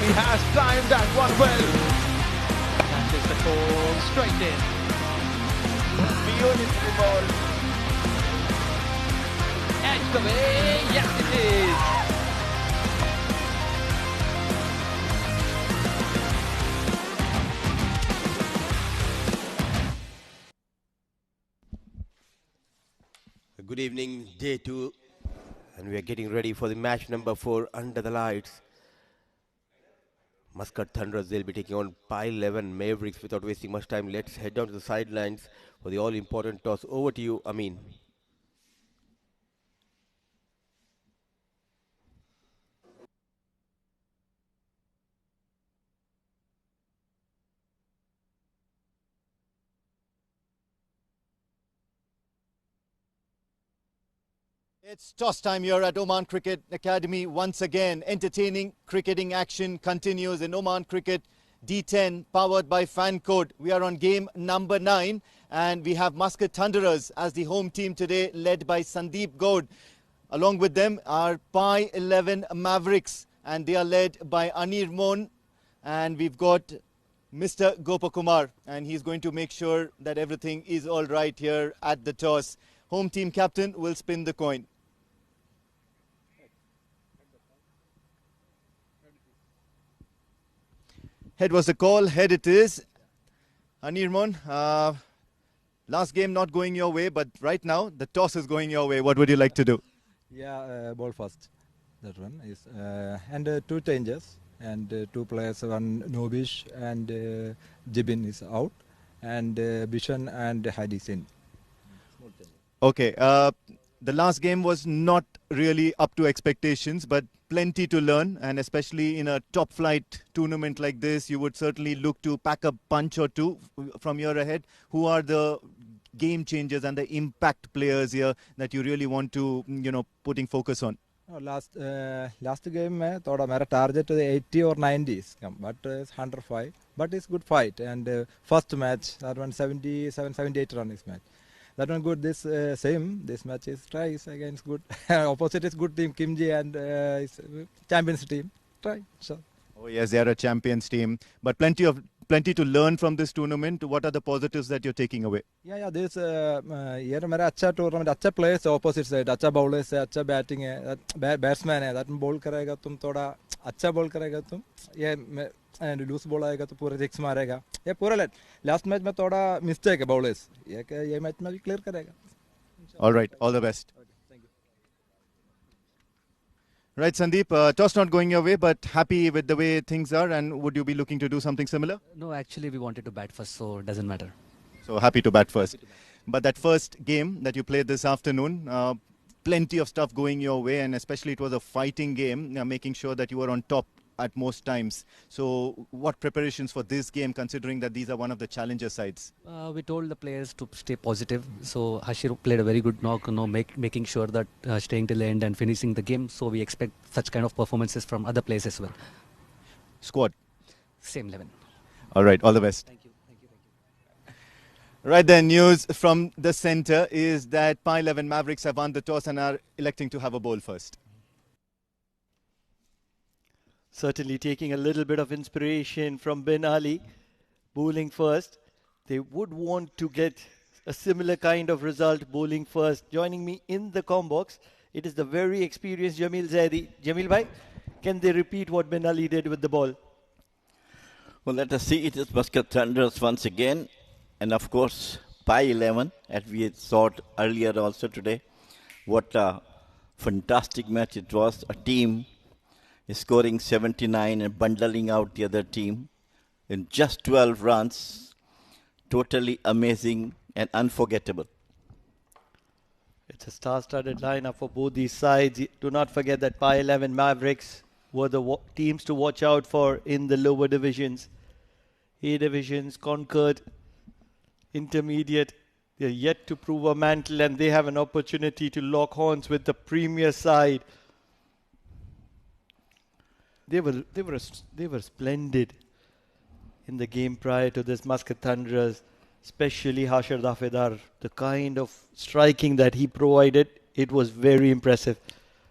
He has timed that one well. That is the call, straight in. Beautiful ball. Edged away, yes it is. Good evening, day 2, and we are getting ready for the match number 4 under the lights. Muscat Thunderers, they'll be taking on Pi-11 Mavericks. Without wasting much time, let's head down to the sidelines for the all-important toss. Over to you, Amin. It's toss time here at Oman Cricket Academy. Once again, entertaining cricketing action continues in Oman Cricket D10, powered by Fan Code. We are on game number 9, and we have Muscat Thunderers as the home team today, led by Sandeep Gaud. Along with them are Pi-11 Mavericks, and they are led by Anirmon. And we've got Mr. Gopakumar, and he's going to make sure that everything is all right here at the toss. Home team captain will spin the coin. Head was the call. Head it is. Anirmon, last game not going your way, but right now the toss is going your way. What would you like to do? Yeah, ball first. That one is and 2 changes and 2 players. One Nobish and Jibin is out, and Bishan and Hadis in. Okay, the last game was not really up to expectations, but plenty to learn, and especially in a top flight tournament like this, you would certainly look to pack a punch or two from here ahead. Who are the game changers and the impact players here that you really want to, putting focus on? Last game thought my target to the 80 or 90s, but it's 105. But it's good fight, and first match that one 78 runs match. That one good. This match is try is against good. Opposite is good team Kimji, and champions team. Try. So. Oh yes, they are a champions team, but plenty to learn from this tournament. What are the positives that you're taking away? Yeah. This year मेरा अच्छा tournament, अच्छा players opposite side, अच्छा bowlers है, अच्छा batting है, batsman है. That bowl करेगा तुम थोड़ा अच्छा bowl करेगा तुम. ये and loose ball आएगा तो पूरे 6 मारेगा. ये पूरा last match में थोड़ा mistake है bowlers. ये match में भी clear करेगा. All right, all the best. Okay, thank you. Right, Sandeep, toss not going your way, but happy with the way things are, and would you be looking to do something similar? No, actually we wanted to bat first, so it doesn't matter. So happy to bat first. But that first game that you played this afternoon, plenty of stuff going your way, and especially it was a fighting game, making sure that you were on top at most times. So what preparations for this game, considering that these are one of the challenger sides? We told the players to stay positive. So Hashir played a very good knock, making sure that staying till the end and finishing the game. So we expect such kind of performances from other players as well. Squad? Same 11. All right, all the best. Thank you. Right then, news from the centre is that Pi-11 Mavericks have won the toss and are electing to have a bowl first. Certainly taking a little bit of inspiration from Ben Ali, bowling first. They would want to get a similar kind of result, bowling first. Joining me in the comm box, it is the very experienced Jamil Zaidi. Jamil bhai, can they repeat what Ben Ali did with the ball? Well, let us see. It is Muscat Thunderers once again. And of course, Pi-11, as we had saw earlier also today. What a fantastic match it was. A team scoring 79 and bundling out the other team in just 12 runs. Totally amazing and unforgettable. It's a star-studded lineup for both these sides. Do not forget that Pi-11 Mavericks were the teams to watch out for in the lower divisions. A divisions conquered, intermediate. They're yet to prove a mantle, and they have an opportunity to lock horns with the premier side. They were splendid in the game prior to this. Muscat Thunderers, especially Hashir Dafedar, the kind of striking that he provided, it was very impressive.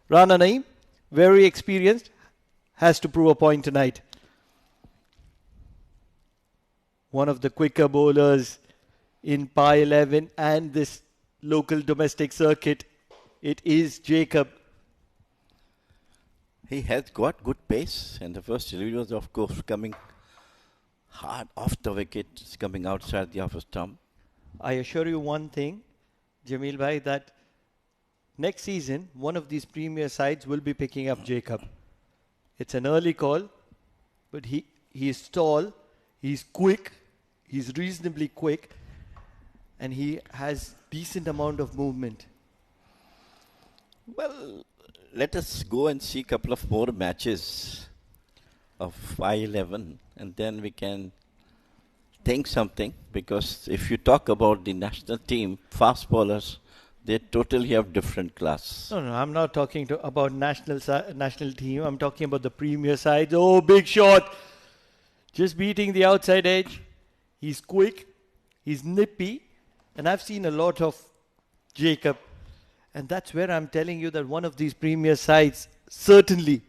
Rana Naeem, very experienced, has to prove a point tonight. one of the quicker bowlers in Pi 11 and this local domestic circuit. It is Jacob. He has got good pace, and the first delivery was, of course, coming hard off the wicket, it's coming outside the off stump. I assure you one thing, Jamil Bhai, that next season, one of these premier sides will be picking up Jacob. It's an early call, but he is tall, he's quick, he's reasonably quick, and he has decent amount of movement. Well, let us go and see a couple of more matches of I-11, and then we can think something, because if you talk about the national team, fast bowlers, they totally have different class. No, I'm not talking about national team. I'm talking about the premier side. Oh, big shot. Just beating the outside edge. He's quick. He's nippy. And I've seen a lot of Jacob. And that's where I'm telling you that one of these premier sides, certainly.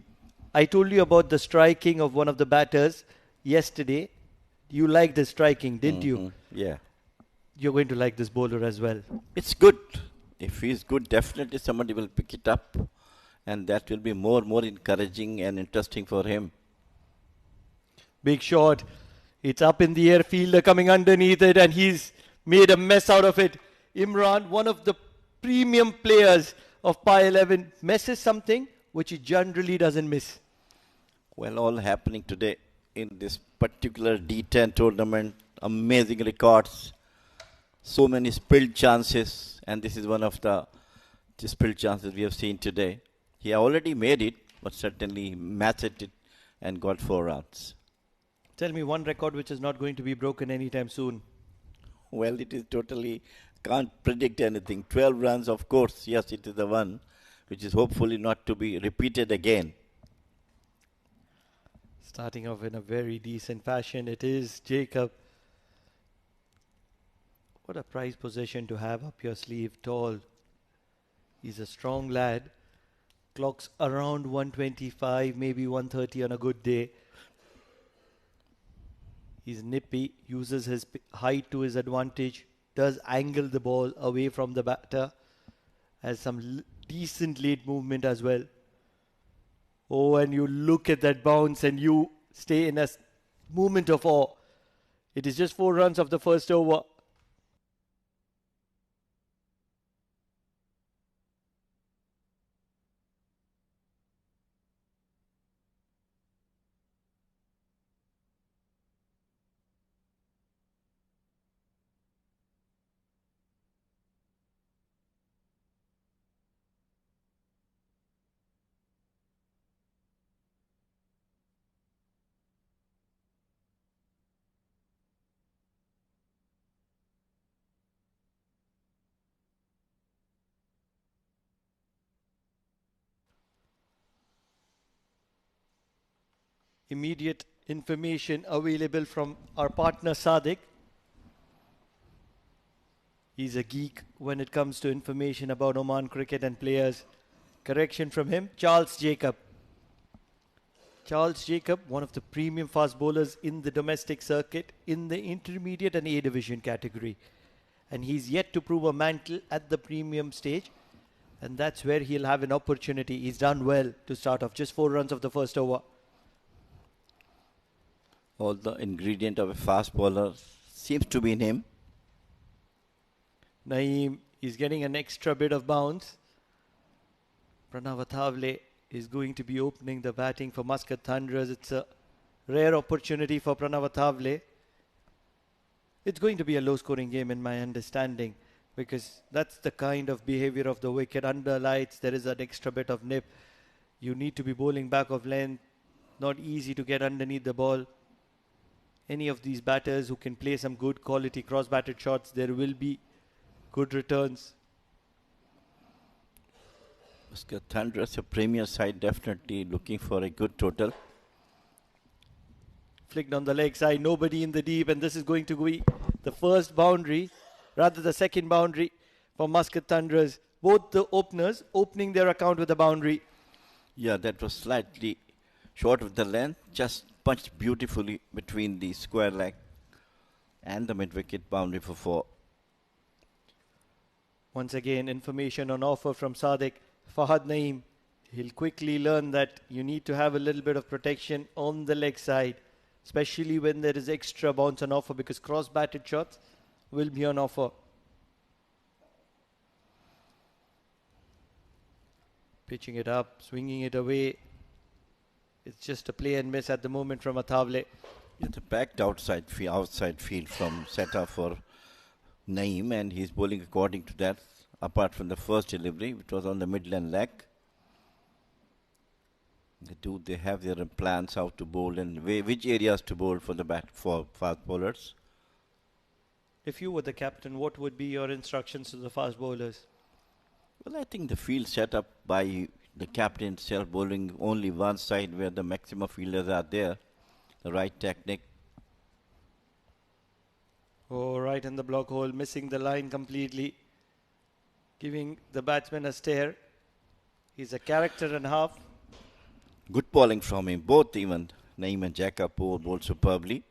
I told you about the striking of one of the batters yesterday. You liked the striking, didn't you? Yeah. You're going to like this bowler as well. It's good. If he's good, definitely somebody will pick it up, and that will be more encouraging and interesting for him. Big shot. It's up in the air, fielder coming underneath it, and he's made a mess out of it. Imran, one of the premium players of Pi 11, misses something which he generally doesn't miss. Well, all happening today in this particular D10 tournament. Amazing records. So many spilled chances, and this is one of the spilled chances we have seen today. He already made it, but certainly matched it and got 4 runs. Tell me one record which is not going to be broken anytime soon. Well, it is totally, can't predict anything. 12 runs, of course, yes, it is the one which is hopefully not to be repeated again. Starting off in a very decent fashion, it is Jacob. What a prized possession to have up your sleeve, tall. He's a strong lad. Clocks around 125, maybe 130 on a good day. He's nippy, uses his height to his advantage, does angle the ball away from the batter, has some decent late movement as well. Oh, and you look at that bounce and you stay in a moment of awe. It is just 4 runs of the first over. Immediate information available from our partner Sadiq. He's a geek when it comes to information about Oman cricket and players. Correction from him, Charles Jacob. Charles Jacob, one of the premium fast bowlers in the domestic circuit in the intermediate and A division category. And he's yet to prove a mantle at the premium stage. And that's where he'll have an opportunity. He's done well to start off. Just 4 runs of the first over. All the ingredient of a fast bowler seems to be in him. Naeem is getting an extra bit of bounce. Pranav Athavale is going to be opening the batting for Muscat Thunderers. It's a rare opportunity for Pranav Athavale. It's going to be a low-scoring game in my understanding, because that's the kind of behavior of the wicket. Under lights, there is an extra bit of nip. You need to be bowling back of length. Not easy to get underneath the ball. Any of these batters who can play some good quality cross-batted shots, there will be good returns. Muscat Thunderers, a premier side, definitely looking for a good total. Flicked on the leg side, nobody in the deep, and this is going to be the first boundary, rather the second boundary for Muscat Thunderers. Both the openers opening their account with a boundary. Yeah, that was slightly short of the length, just punched beautifully between the square leg. and the mid-wicket boundary for 4. Once again, information on offer from Sadiq. Fahad Naeem, he'll quickly learn that you need to have a little bit of protection on the leg side, especially when there is extra bounce on offer, because cross-batted shots will be on offer. Pitching it up, swinging it away. It's just a play and miss at the moment from Athavle. It's a packed outside field from setup for Naeem, and he's bowling according to that, apart from the first delivery, which was on the midland leg. They have their plans how to bowl and which areas to bowl for fast bowlers? If you were the captain, what would be your instructions to the fast bowlers? Well, I think the field set up by the captain itself, bowling only one side where the maximum fielders are there. The right technique. Oh, right in the block hole, missing the line completely, giving the batsman a stare. He's a character and a half. Good bowling from him. Both, even Naeem and Jacob, bowled superbly.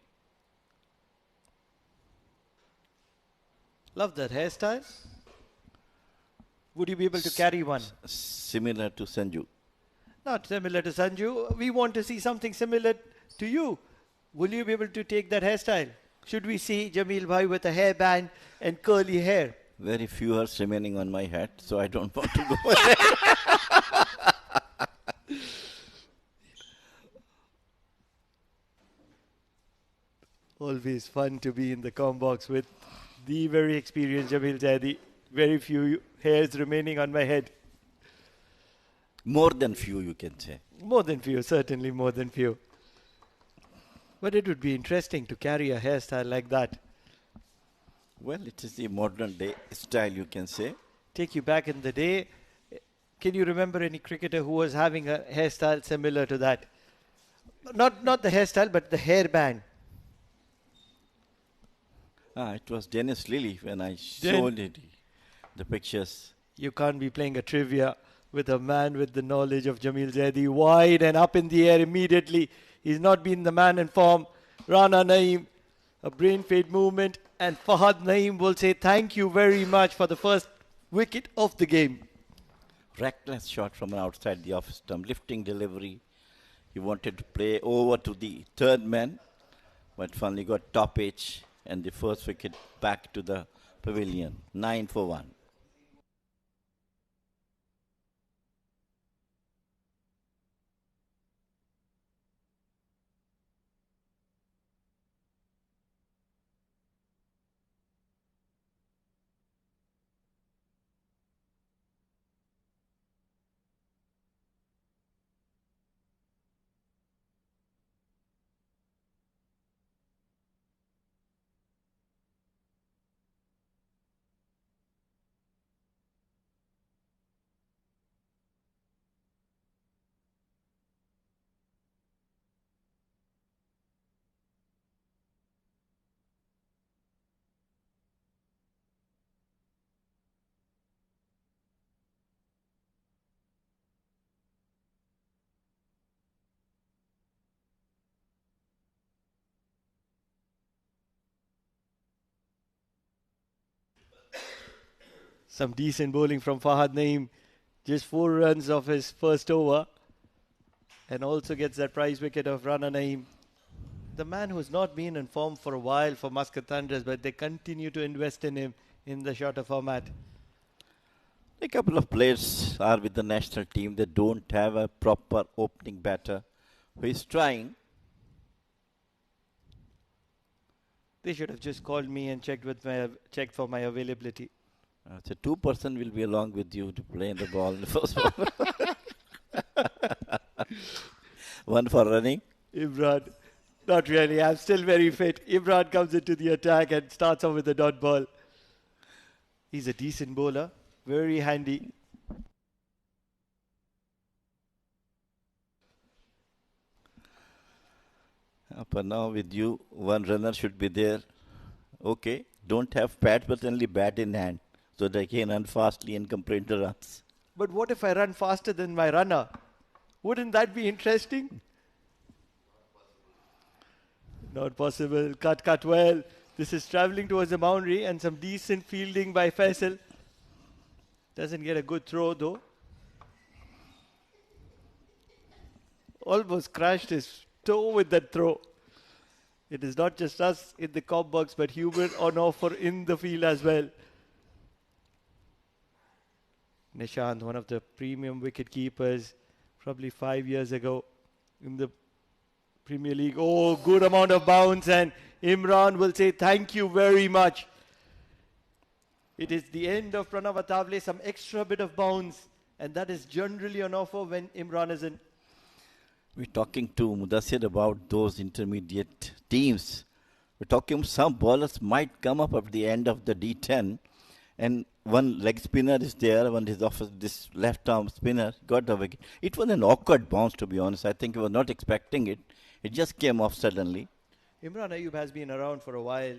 Love that hairstyle. Would you be able to carry one? Similar to Sanju. Not similar to Sanju. We want to see something similar to you. Will you be able to take that hairstyle? Should we see Jamil Bhai with a hairband and curly hair? Very few hairs remaining on my head, so I don't want to go there. Always fun to be in the com box with the very experienced Jamil Zaidi. Very few hairs remaining on my head. More than few, you can say. More than few, certainly more than few. But it would be interesting to carry a hairstyle like that. Well, it is the modern day style, you can say. Take you back in the day. Can you remember any cricketer who was having a hairstyle similar to that? Not the hairstyle, but the hairband. It was Dennis Lilly when I showed it, the pictures. You can't be playing a trivia with a man with the knowledge of Jamil Zaidi, wide and up in the air immediately. He's not been the man in form. Rana Naeem, a brain fade movement, and Fahad Naeem will say thank you very much for the first wicket of the game. Reckless shot from outside the off stump, lifting delivery. He wanted to play over to the third man, but finally got top edge, and the first wicket back to the pavilion. 9 for 1. Some decent bowling from Fahad Naeem. Just 4 runs of his first over. And also gets that prize wicket of Rana Naeem. The man who's not been in form for a while for Muscat Thunderers, but they continue to invest in him in the shorter format. A couple of players are with the national team. They don't have a proper opening batter who is trying. They should have just called me and checked for my availability. So 2% will be along with you to play in the ball in the first ball. 1 for running. Imran, not really. I'm still very fit. Imran comes into the attack and starts off with a dot ball. He's a decent bowler. Very handy. But now with you, 1 runner should be there. Okay. Don't have bat, but only bat in hand, so they can run fastly and complete the runs. But what if I run faster than my runner? Wouldn't that be interesting? Not possible. Cut well. This is travelling towards the boundary and some decent fielding by Faisal. Doesn't get a good throw though. Almost crashed his toe with that throw. It is not just us in the cop box, but human on offer in the field as well. Nishant, one of the premium wicket keepers, probably 5 years ago in the Premier League. Oh, good amount of bounce, and Imran will say thank you very much. It is the end of Pranav Atavale, some extra bit of bounce, and that is generally on offer when Imran is in. We're talking to Mudassir about those intermediate teams. We're talking some bowlers might come up at the end of the D10, and one leg spinner is there, one is off this left arm spinner, got the wicket. It was an awkward bounce, to be honest. I think he was not expecting it. It just came off suddenly. Imran Ayub has been around for a while,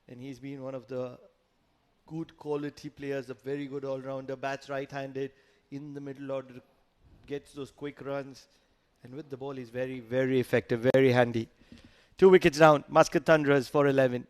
and he's been one of the good quality players, a very good all-rounder, bats right-handed, in the middle order, gets those quick runs, and with the ball he's very, very effective, very handy. 2 wickets down, Muscat Thunderers for 11.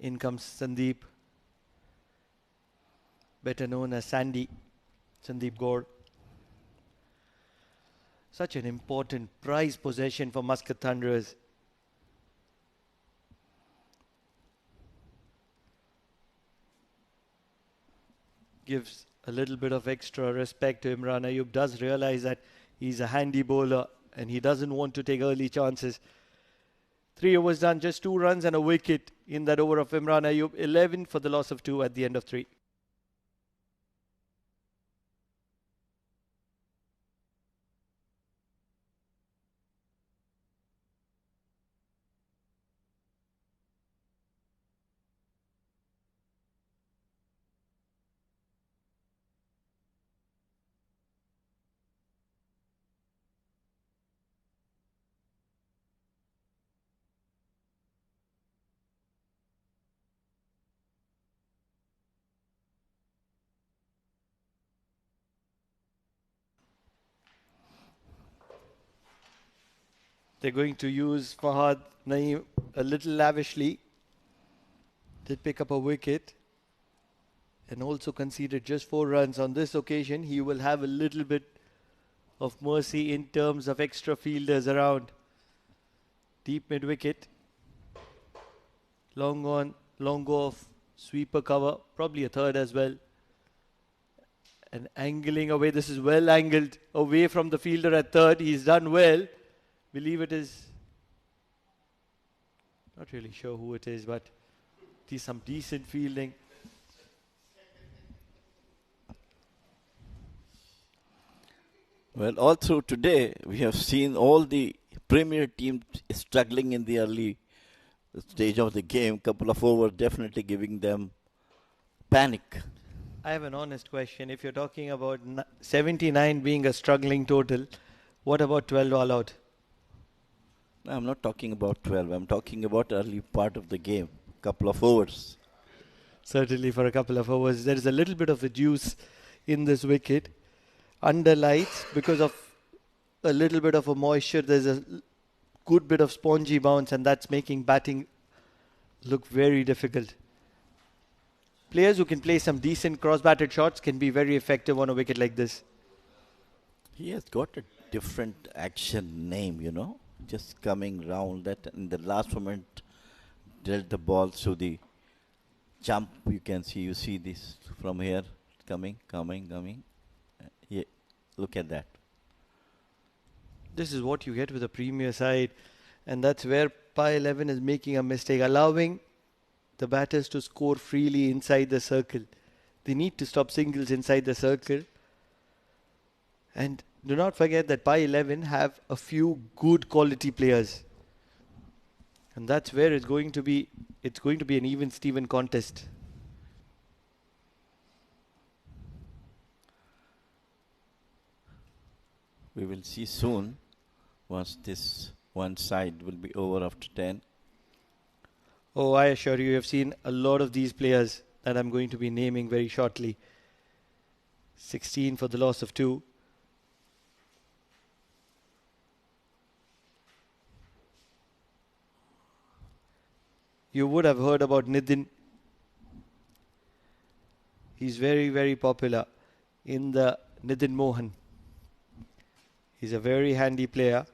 In comes Sandeep, better known as Sandy, Sandeep Gaur. Such an important prize possession for Muscat Thunderers. Gives a little bit of extra respect to Imran Ayub, does realize that he's a handy bowler and he doesn't want to take early chances. 3 overs done, just 2 runs and a wicket in that over of Imran Ayub. 11 for the loss of 2 at the end of 3. They're going to use Fahad Naeem a little lavishly. Did pick up a wicket and also conceded just 4 runs. On this occasion, he will have a little bit of mercy in terms of extra fielders around. Deep mid-wicket. Long on, long off, sweeper cover, probably a third as well. And angling away, this is well angled away from the fielder at third. He's done well. Believe it is, not really sure who it is, but it is some decent fielding. Well, all through today, we have seen all the premier teams struggling in the early stage of the game. Couple of overs definitely giving them panic. I have an honest question. If you're talking about 79 being a struggling total, what about 12 all out? No, I'm not talking about 12. I'm talking about early part of the game. Couple of overs. Certainly for a couple of overs. There is a little bit of a juice in this wicket. Under lights, because of a little bit of a moisture, there's a good bit of spongy bounce, and that's making batting look very difficult. Players who can play some decent cross-batted shots can be very effective on a wicket like this. He has got a different action name, you know. Just coming round that in the last moment dealt the ball to the jump. You see this from here coming. Yeah, look at that. This is what you get with a premier side, and that's where Pi 11 is making a mistake, allowing the batters to score freely inside the circle. They need to stop singles inside the circle, and do not forget that Pi 11 have a few good quality players. And that's where it's going to be an even Steven contest. We will see soon once this one side will be over after 10. Oh, I assure you, have seen a lot of these players that I'm going to be naming very shortly. 16 for the loss of 2. You would have heard about Nitin. He's very, very popular in the Nitin Mohan. He's a very handy player.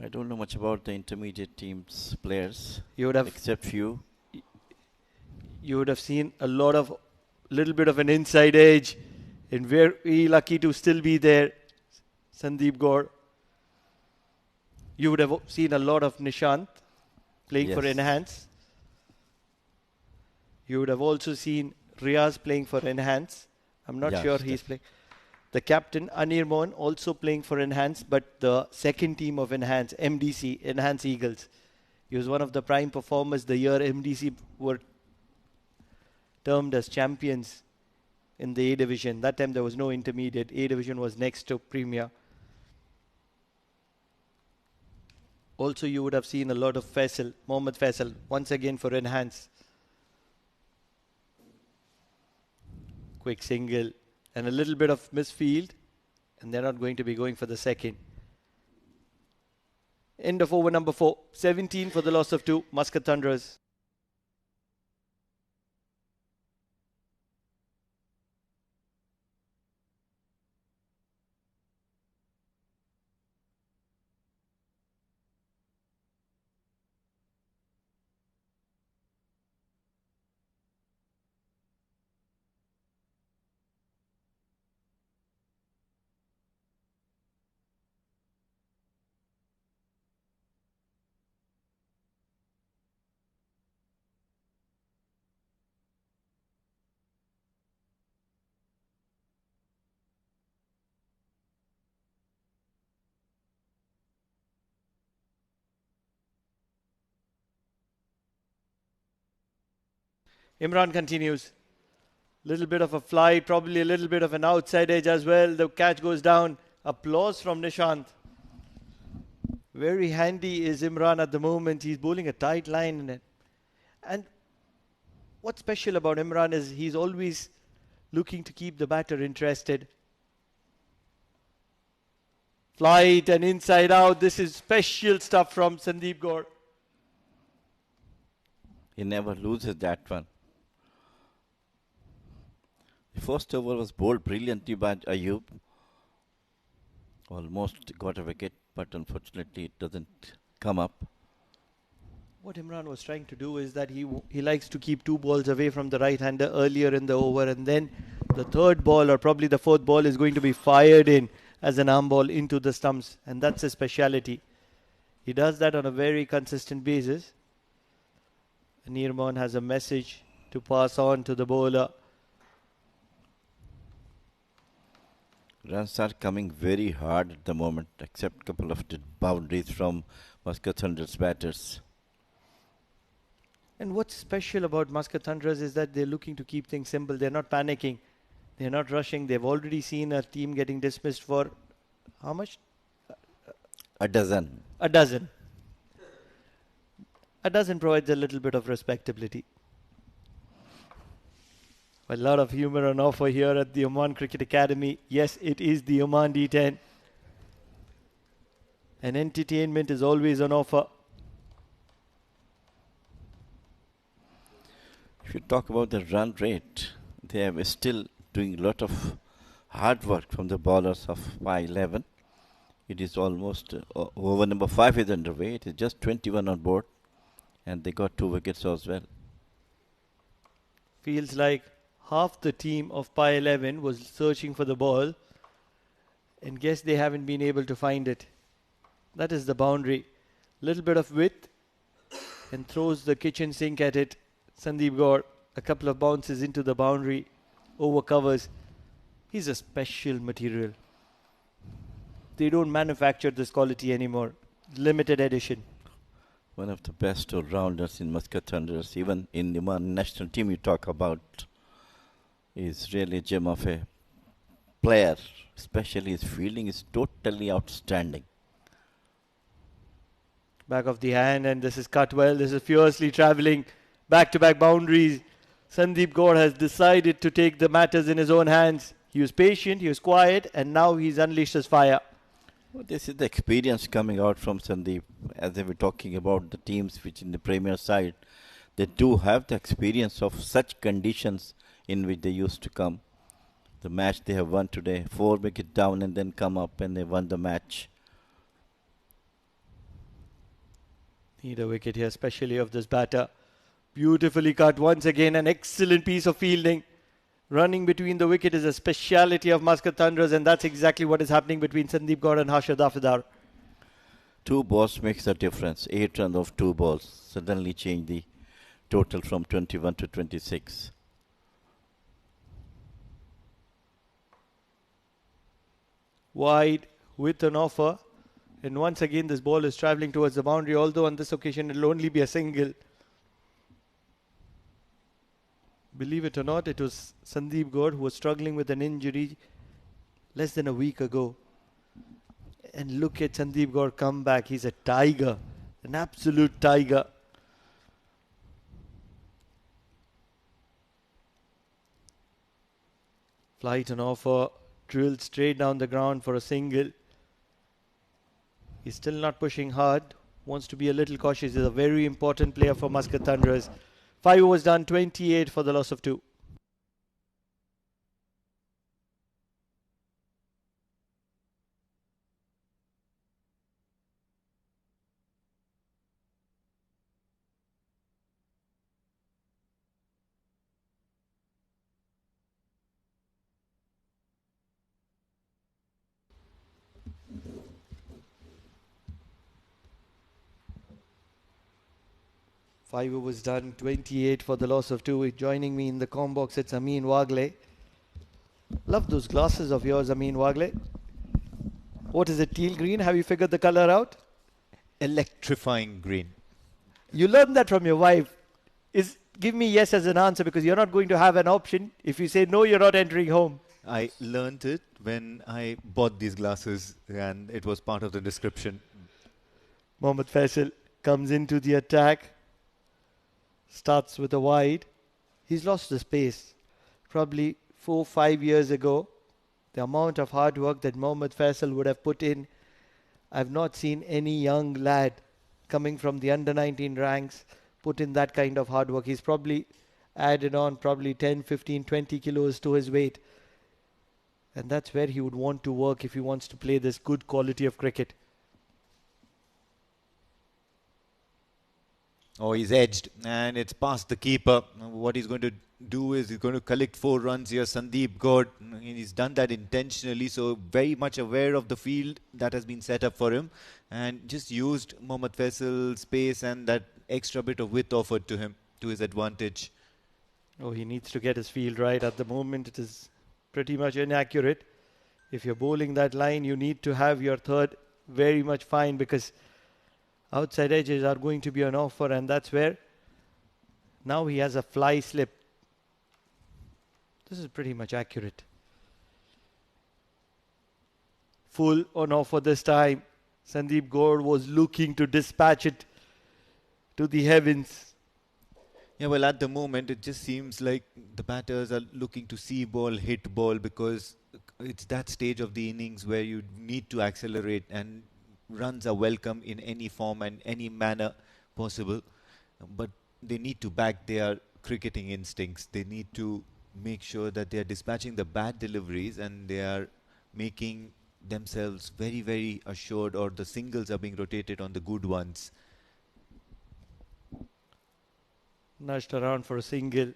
I don't know much about the intermediate team's players, You would have except few. you would have seen a little bit of an inside edge, and very lucky to still be there. Sandeep Gaur. You would have seen a lot of Nishant playing for Yes. Enhance. You would have also seen Riaz playing for Enhance. I'm not Yes, sure he's playing. The captain, Anir Mohan, also playing for Enhance, but the second team of Enhance, MDC, Enhance Eagles. He was one of the prime performers the year MDC were termed as champions in the A division. That time there was no intermediate. A division was next to Premier. Also, you would have seen a lot of Faisal, Mohammad Faisal, once again for Enhance. Quick single and a little bit of misfield, and they're not going to be going for the second. End of over number 4. 17 for the loss of 2. Muscat Thunderers. Imran continues. Little bit of a fly, probably a little bit of an outside edge as well. The catch goes down. Applause from Nishant. Very handy is Imran at the moment. He's bowling a tight line in it. And what's special about Imran is he's always looking to keep the batter interested. Flight and inside out. This is special stuff from Sandeep Gaur. He never loses that one. The first over was bowled brilliantly by Ayub. Almost got a wicket, but unfortunately it doesn't come up. What Imran was trying to do is that he likes to keep 2 balls away from the right-hander earlier in the over, and then the third ball or probably the fourth ball is going to be fired in as an arm ball into the stumps, and that's his speciality. He does that on a very consistent basis. Nirman has a message to pass on to the bowler. Runs are coming very hard at the moment, except a couple of boundaries from Muscat Thunder's batters. And what's special about Muscat Thunderers is that they're looking to keep things simple. They're not panicking. They're not rushing. They've already seen a team getting dismissed for how much? A dozen. A dozen. A dozen provides a little bit of respectability. A lot of humor on offer here at the Oman Cricket Academy. Yes, it is the Oman D10. And entertainment is always on offer. If you talk about the run rate, they are still doing a lot of hard work from the bowlers of Y11. It is almost over number 5 is underway. It is just 21 on board, and they got 2 wickets as well. Feels like half the team of Pi 11 was searching for the ball, and guess they haven't been able to find it. That is the boundary. Little bit of width, and throws the kitchen sink at it. Sandeep Gaur, a couple of bounces into the boundary, over covers. He's a special material. They don't manufacture this quality anymore. Limited edition. One of the best all-rounders in Muscat Thunderers, even in the Oman national team you talk about, is really a gem of a player. Especially his fielding is totally outstanding. Back of the hand, and this is cut well. This is fiercely travelling back-to-back boundaries. Sandeep Gaur has decided to take the matters in his own hands. He was patient, he was quiet, and now he's unleashed his fire. Well, this is the experience coming out from Sandeep. As they were talking about the teams which in the Premier side, they do have the experience of such conditions in which they used to come. The match they have won today, 4 wicket down and then come up and they won the match. Need a wicket here, especially of this batter. Beautifully cut once again, an excellent piece of fielding. Running between the wicket is a speciality of Muscat Thunderers, and that's exactly what is happening between Sandeep Gaur and Harshad Afidar. 2 balls makes a difference. 8 runs of 2 balls suddenly change the total from 21 to 26. Wide with an offer. And once again, this ball is travelling towards the boundary, although on this occasion it will only be a single. Believe it or not, it was Sandeep Gaur who was struggling with an injury less than a week ago. And look at Sandeep Gaur come back. He's a tiger, an absolute tiger. Flight and offer, drilled straight down the ground for a single. He's still not pushing hard, wants to be a little cautious. He's a very important player for Muscat Thunderers. 5 overs done, 28 for the loss of 2. Five overs done, 28 for the loss of 2. Joining me in the comm box, it's Amin Wagle. Love those glasses of yours, Amin Wagle. What is it, teal green? Have you figured the color out? Electrifying green. You learned that from your wife. Give me yes as an answer, because you're not going to have an option. If you say no, you're not entering home. I learned it when I bought these glasses, and it was part of the description. Mohammad Faisal comes into the attack. Starts with a wide. He's lost the pace. Probably 4-5 years ago, the amount of hard work that Mohammad Faisal would have put in, I've not seen any young lad coming from the under-19 ranks put in that kind of hard work. He's probably added on probably 10, 15, 20 kilos to his weight. And that's where he would want to work if he wants to play this good quality of cricket. Oh, he's edged, and it's past the keeper. What he's going to do is he's going to collect 4 runs here. Sandeep Gaur, he's done that intentionally, so very much aware of the field that has been set up for him, and just used Mohammad Faisal's space and that extra bit of width offered to him to his advantage. Oh, he needs to get his field right. At the moment, it is pretty much inaccurate. If you're bowling that line, you need to have your third very much fine, because outside edges are going to be an offer, and that's where now he has a fly slip. This is pretty much accurate. Full on offer this time. Sandeep Gaur was looking to dispatch it to the heavens. Yeah, well, at the moment, it just seems like the batters are looking to see ball, hit ball, because it's that stage of the innings where you need to accelerate, and runs are welcome in any form and any manner possible. But they need to back their cricketing instincts. They need to make sure that they are dispatching the bad deliveries and they are making themselves very, very assured, or the singles are being rotated on the good ones. Nudged around for a single.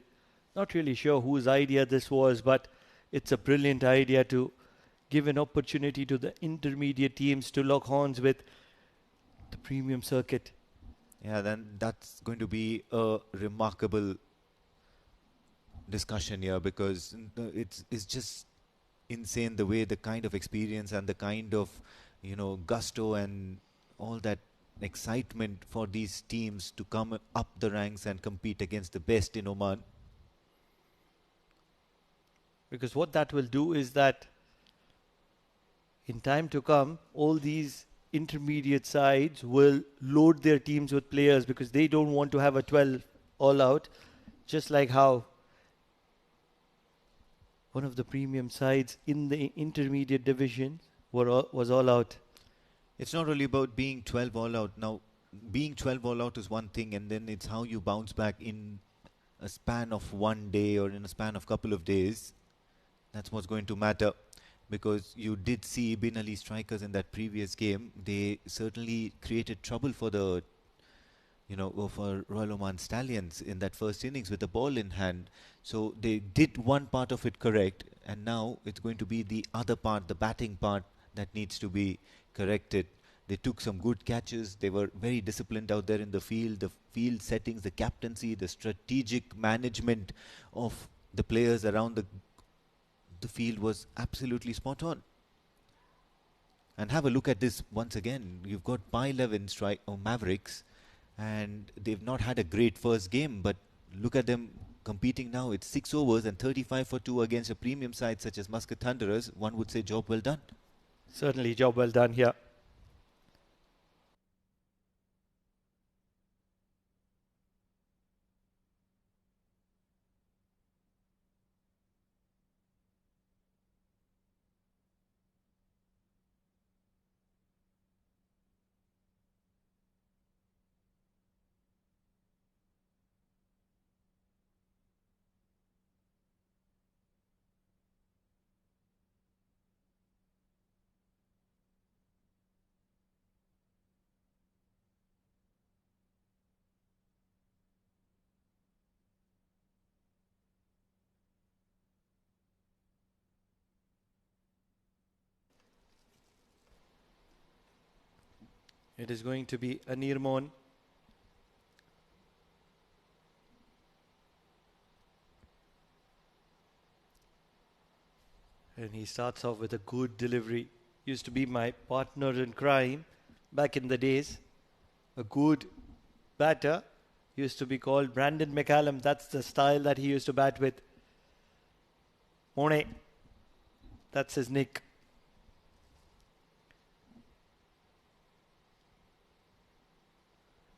Not really sure whose idea this was, but it's a brilliant idea to give an opportunity to the intermediate teams to lock horns with the premium circuit. Yeah, then that's going to be a remarkable discussion here, because it's just insane the way the kind of experience and the kind of, gusto and all that excitement for these teams to come up the ranks and compete against the best in Oman. Because what that will do is that in time to come, all these intermediate sides will load their teams with players because they don't want to have a 12 all out, just like how one of the premium sides in the intermediate division was all out. It's not really about being 12 all out. Now, being 12 all out is one thing, and then it's how you bounce back in a span of one day or in a span of a couple of days. That's what's going to matter, because you did see Bin Ali strikers in that previous game. They certainly created trouble for the, for Royal Oman Stallions in that first innings with the ball in hand. So they did one part of it correct, and now it's going to be the other part, the batting part, that needs to be corrected. They took some good catches. They were very disciplined out there in the field settings, the captaincy, the strategic management of the players around the field was absolutely spot on. And have a look at this once again. You've got by 11 Mavericks, and they've not had a great first game, but look at them competing now. It's 6 overs and 35 for 2 against a premium side such as Muscat Thunderers. One would say job well done. Certainly job well done here. It is going to be Anirmon. And he starts off with a good delivery. Used to be my partner in crime back in the days. A good batter. Used to be called Brandon McCallum. That's the style that he used to bat with. Mone. That's his nick.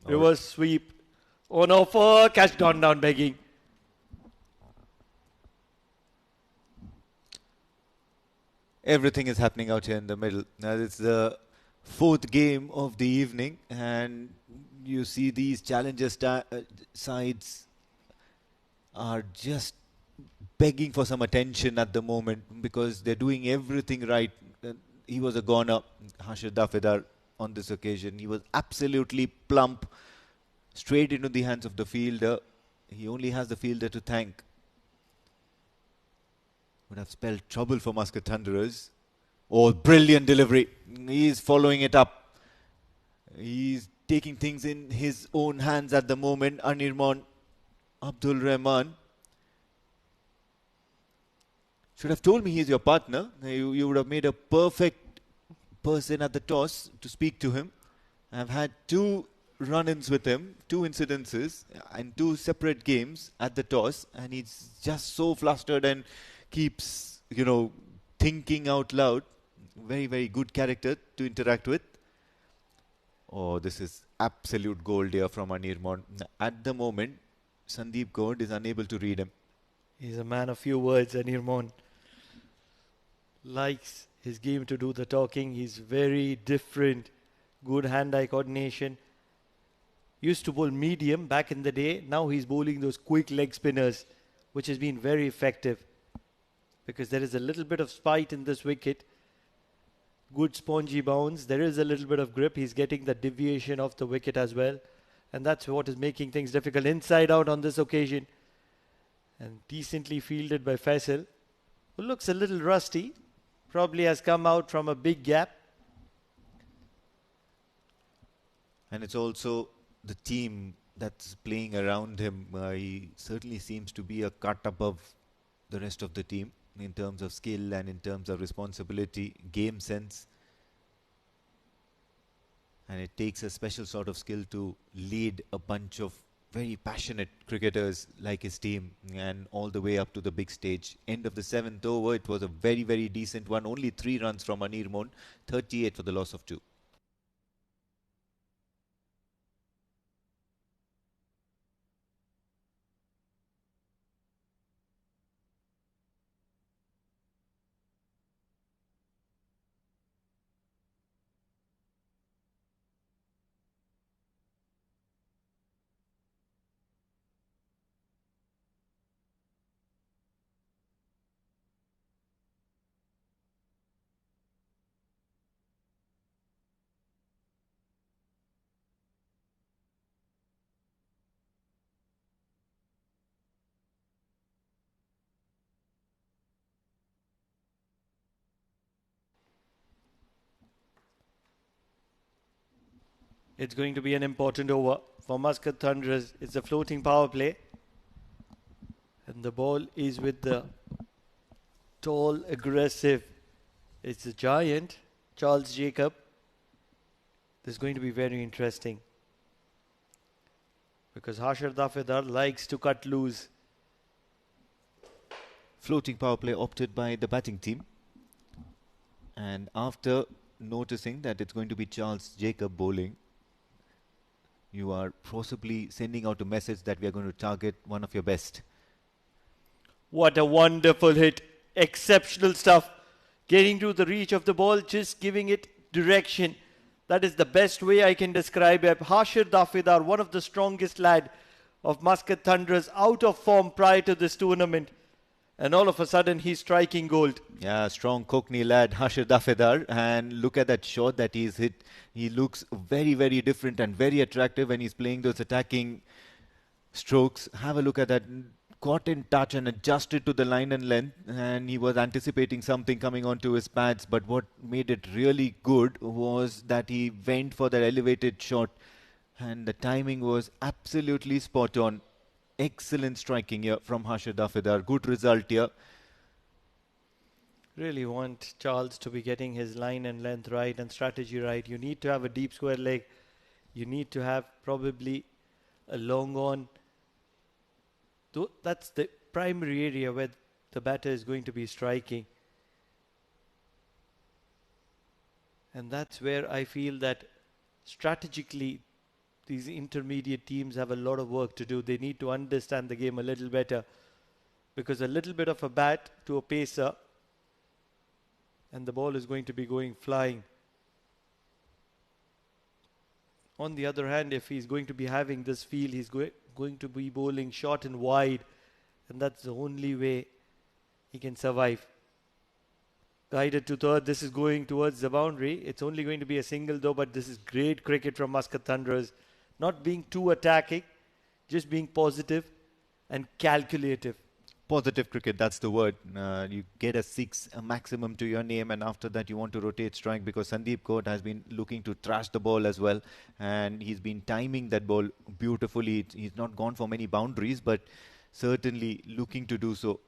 Reverse sweep. Oh no, for catch down begging. Everything is happening out here in the middle. Now it's the 4th game of the evening, and you see these challenger sides are just begging for some attention at the moment because they're doing everything right. He was a goner, Hashir Dafidar, on this occasion. He was absolutely plump, straight into the hands of the fielder. He only has the fielder to thank. Would have spelled trouble for Muscat Thunderers. Oh, brilliant delivery. He's following it up. He's taking things in his own hands at the moment. Anirmon Abdul Rahman. Should have told me he's your partner. You would have made a perfect person at the toss to speak to him. I've had 2 run-ins with him, 2 incidences, and 2 separate games at the toss, and he's just so flustered and keeps, thinking out loud. Very, very good character to interact with. Oh, this is absolute gold here from Anirmon. At the moment, Sandeep Gaud is unable to read him. He's a man of few words, Anirmon. Likes his game to do the talking. He's very different. Good hand-eye coordination. Used to bowl medium back in the day. Now he's bowling those quick leg spinners, which has been very effective. Because there is a little bit of spite in this wicket. Good spongy bounce. There is a little bit of grip. He's getting the deviation of the wicket as well. And that's what is making things difficult. Inside out on this occasion. And decently fielded by Faisal, who looks a little rusty. Probably has come out from a big gap. And it's also the team that's playing around him. He certainly seems to be a cut above the rest of the team. in terms of skill and in terms of responsibility, game sense. And it takes a special sort of skill to lead a bunch of very passionate cricketers like his team and all the way up to the big stage. End of the 7th over, it was a very, very decent one. Only 3 runs from Anirmon, 38 for the loss of 2. It's going to be an important over for Muscat Thunderers. It's a floating power play. And the ball is with the tall, aggressive. It's a giant, Charles Jacob. This is going to be very interesting. Because Hashir Dafedar likes to cut loose. Floating power play opted by the batting team. And after noticing that it's going to be Charles Jacob bowling, you are possibly sending out a message that we are going to target one of your best. What a wonderful hit. Exceptional stuff. Getting to the reach of the ball, just giving it direction. That is the best way I can describe it. Hashir Dafedar, one of the strongest lad of Muscat Thunderers, out of form prior to this tournament. And all of a sudden, he's striking gold. Yeah, strong Cockney lad, Hashir Dafedar. And look at that shot that he's hit. He looks very, very different and very attractive when he's playing those attacking strokes. Have a look at that. Caught in touch and adjusted to the line and length. And he was anticipating something coming onto his pads. But what made it really good was that he went for that elevated shot. And the timing was absolutely spot on. Excellent striking here from Hashir Dafedar. Good result here. Really want Charles to be getting his line and length right and strategy right. You need to have a deep square leg. You need to have probably a long on. That's the primary area where the batter is going to be striking. And that's where I feel that strategically these intermediate teams have a lot of work to do. They need to understand the game a little better, because a little bit of a bat to a pacer and the ball is going to be going flying. On the other hand, if he's going to be having this feel, he's going to be bowling short and wide, and that's the only way he can survive. Guided to third, this is going towards the boundary. It's only going to be a single though, but this is great cricket from Muscat Thunderers. Not being too attacking, just being positive and calculative. Positive cricket, that's the word. You get a 6, a maximum to your name, and after that you want to rotate strike, because Sandeep Kaur has been looking to trash the ball as well, and he's been timing that ball beautifully. He's not gone for many boundaries, but certainly looking to do so.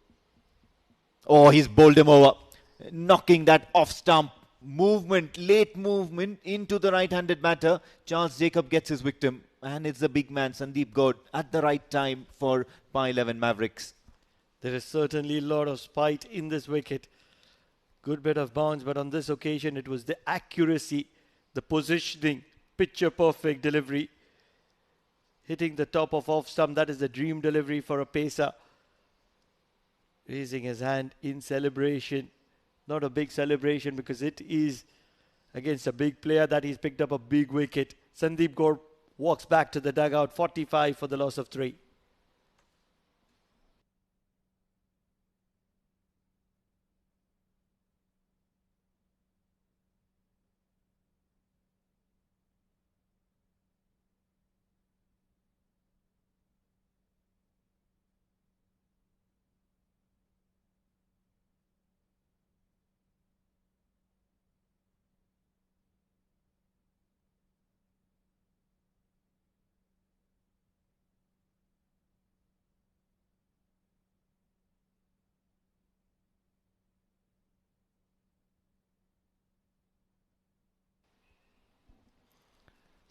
Oh, he's bowled him over, knocking that off stump. Movement, late movement into the right-handed batter. Charles Jacob gets his victim, and it's the big man Sandeep Kaur at the right time for Par 11 Mavericks. There is certainly a lot of spite in this wicket. Good bit of bounce, but on this occasion it was the accuracy, the positioning, picture perfect delivery. Hitting the top of off stump, that is the dream delivery for a pacer. Raising his hand in celebration. Not a big celebration because it is against a big player that he's picked up a big wicket. Sandeep Kaur walks back to the dugout, 45 for the loss of 3.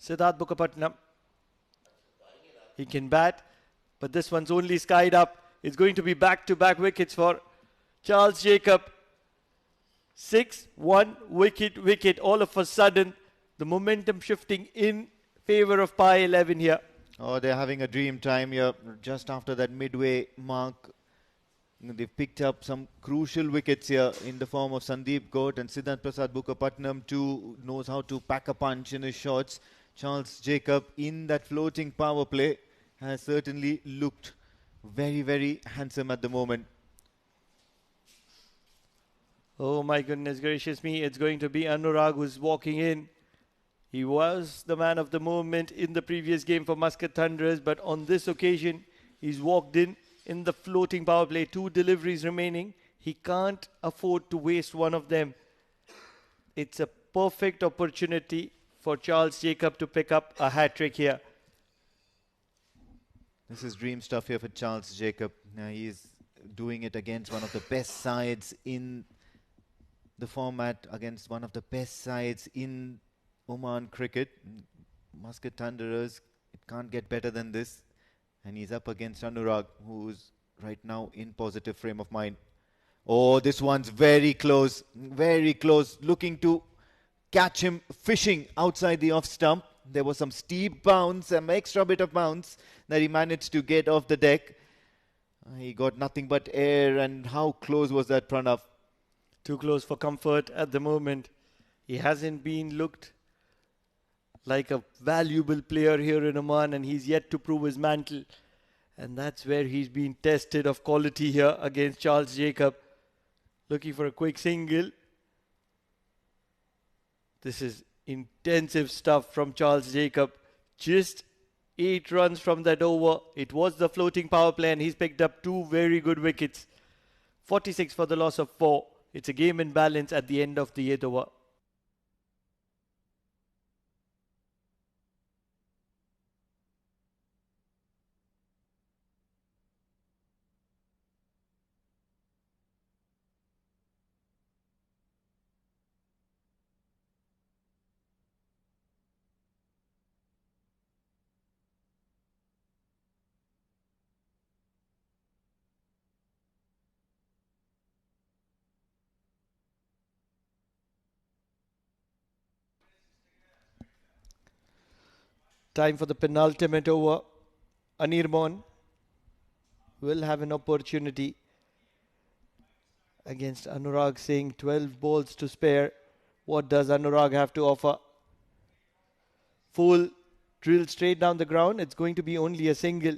Siddharth Mukapatnam. He can bat, but this one's only skied up. It's going to be back-to-back wickets for Charles Jacob. 6-1 wicket. All of a sudden, the momentum shifting in favor of Pi 11 here. Oh, they're having a dream time here. Just after that midway mark, they've picked up some crucial wickets here in the form of Sandeep Ghosh, and Siddharth Prasad Mukapatnam too knows how to pack a punch in his shots. Charles Jacob in that floating power play has certainly looked very, very handsome at the moment. Oh my goodness gracious me, it's going to be Anurag who's walking in. He was the man of the moment in the previous game for Muscat Thunderers, but on this occasion, he's walked in the floating power play. 2 deliveries remaining. He can't afford to waste one of them. It's a perfect opportunity for Charles Jacob to pick up a hat-trick here. This is dream stuff here for Charles Jacob. Now he's doing it against one of the best sides in the format, against one of the best sides in Oman cricket. Muscat Thunderers, it can't get better than this. And he's up against Anurag, who's right now in positive frame of mind. Oh, this one's very close, looking to catch him fishing outside the off stump. There was some steep bounce, some extra bit of bounce that he managed to get off the deck. He got nothing but air, and how close was that, Pranav? Too close for comfort at the moment. He hasn't been looked like a valuable player here in Oman, and he's yet to prove his mantle. And that's where he's been tested of quality here against Charles Jacob. Looking for a quick single. This is intensive stuff from Charles Jacob. Just 8 runs from that over. It was the floating power play, and he's picked up 2 very good wickets. 46 for the loss of 4. It's a game in balance at the end of the 8th over. Time for the penultimate over. Anirban will have an opportunity against Anurag Singh. 12 balls to spare. What does Anurag have to offer? Full drill straight down the ground. It's going to be only a single.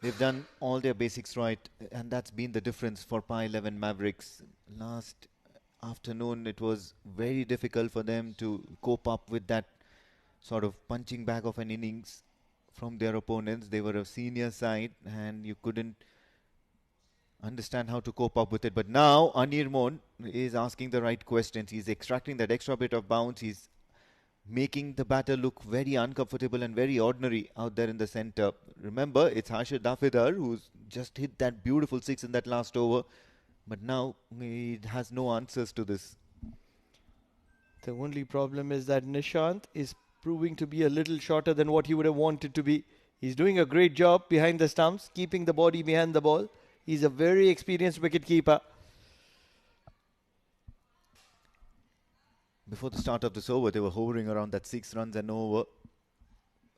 They've done all their basics right, and that's been the difference for Pi 11 Mavericks. Last afternoon, it was very difficult for them to cope up with that sort of punching bag of an innings from their opponents. They were a senior side, and you couldn't understand how to cope up with it. But now Anirban is asking the right questions. He's extracting that extra bit of bounce. He's making the batter look very uncomfortable and very ordinary out there in the center. Remember, it's Harshad Dafidar who's just hit that beautiful 6 in that last over. But now he has no answers to this. The only problem is that Nishant is proving to be a little shorter than what he would have wanted to be. He's doing a great job behind the stumps, keeping the body behind the ball. He's a very experienced wicketkeeper. Before the start of this over, they were hovering around that 6 runs and over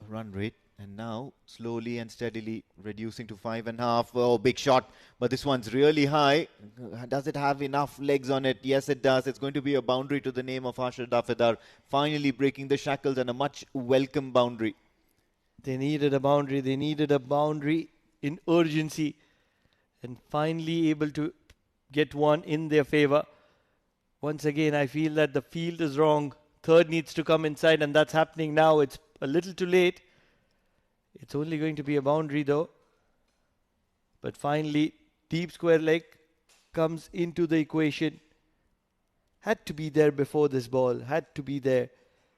run rate. And now, slowly and steadily reducing to 5.5. Oh, big shot. But this one's really high. Does it have enough legs on it? Yes, it does. It's going to be a boundary to the name of Harshad Dafidar. Finally breaking the shackles, and a much welcome boundary. They needed a boundary. They needed a boundary in urgency. And finally able to get one in their favor. Once again, I feel that the field is wrong. Third needs to come inside, and that's happening now. It's a little too late. It's only going to be a boundary though. But finally, deep square leg comes into the equation. Had to be there before this ball. Had to be there.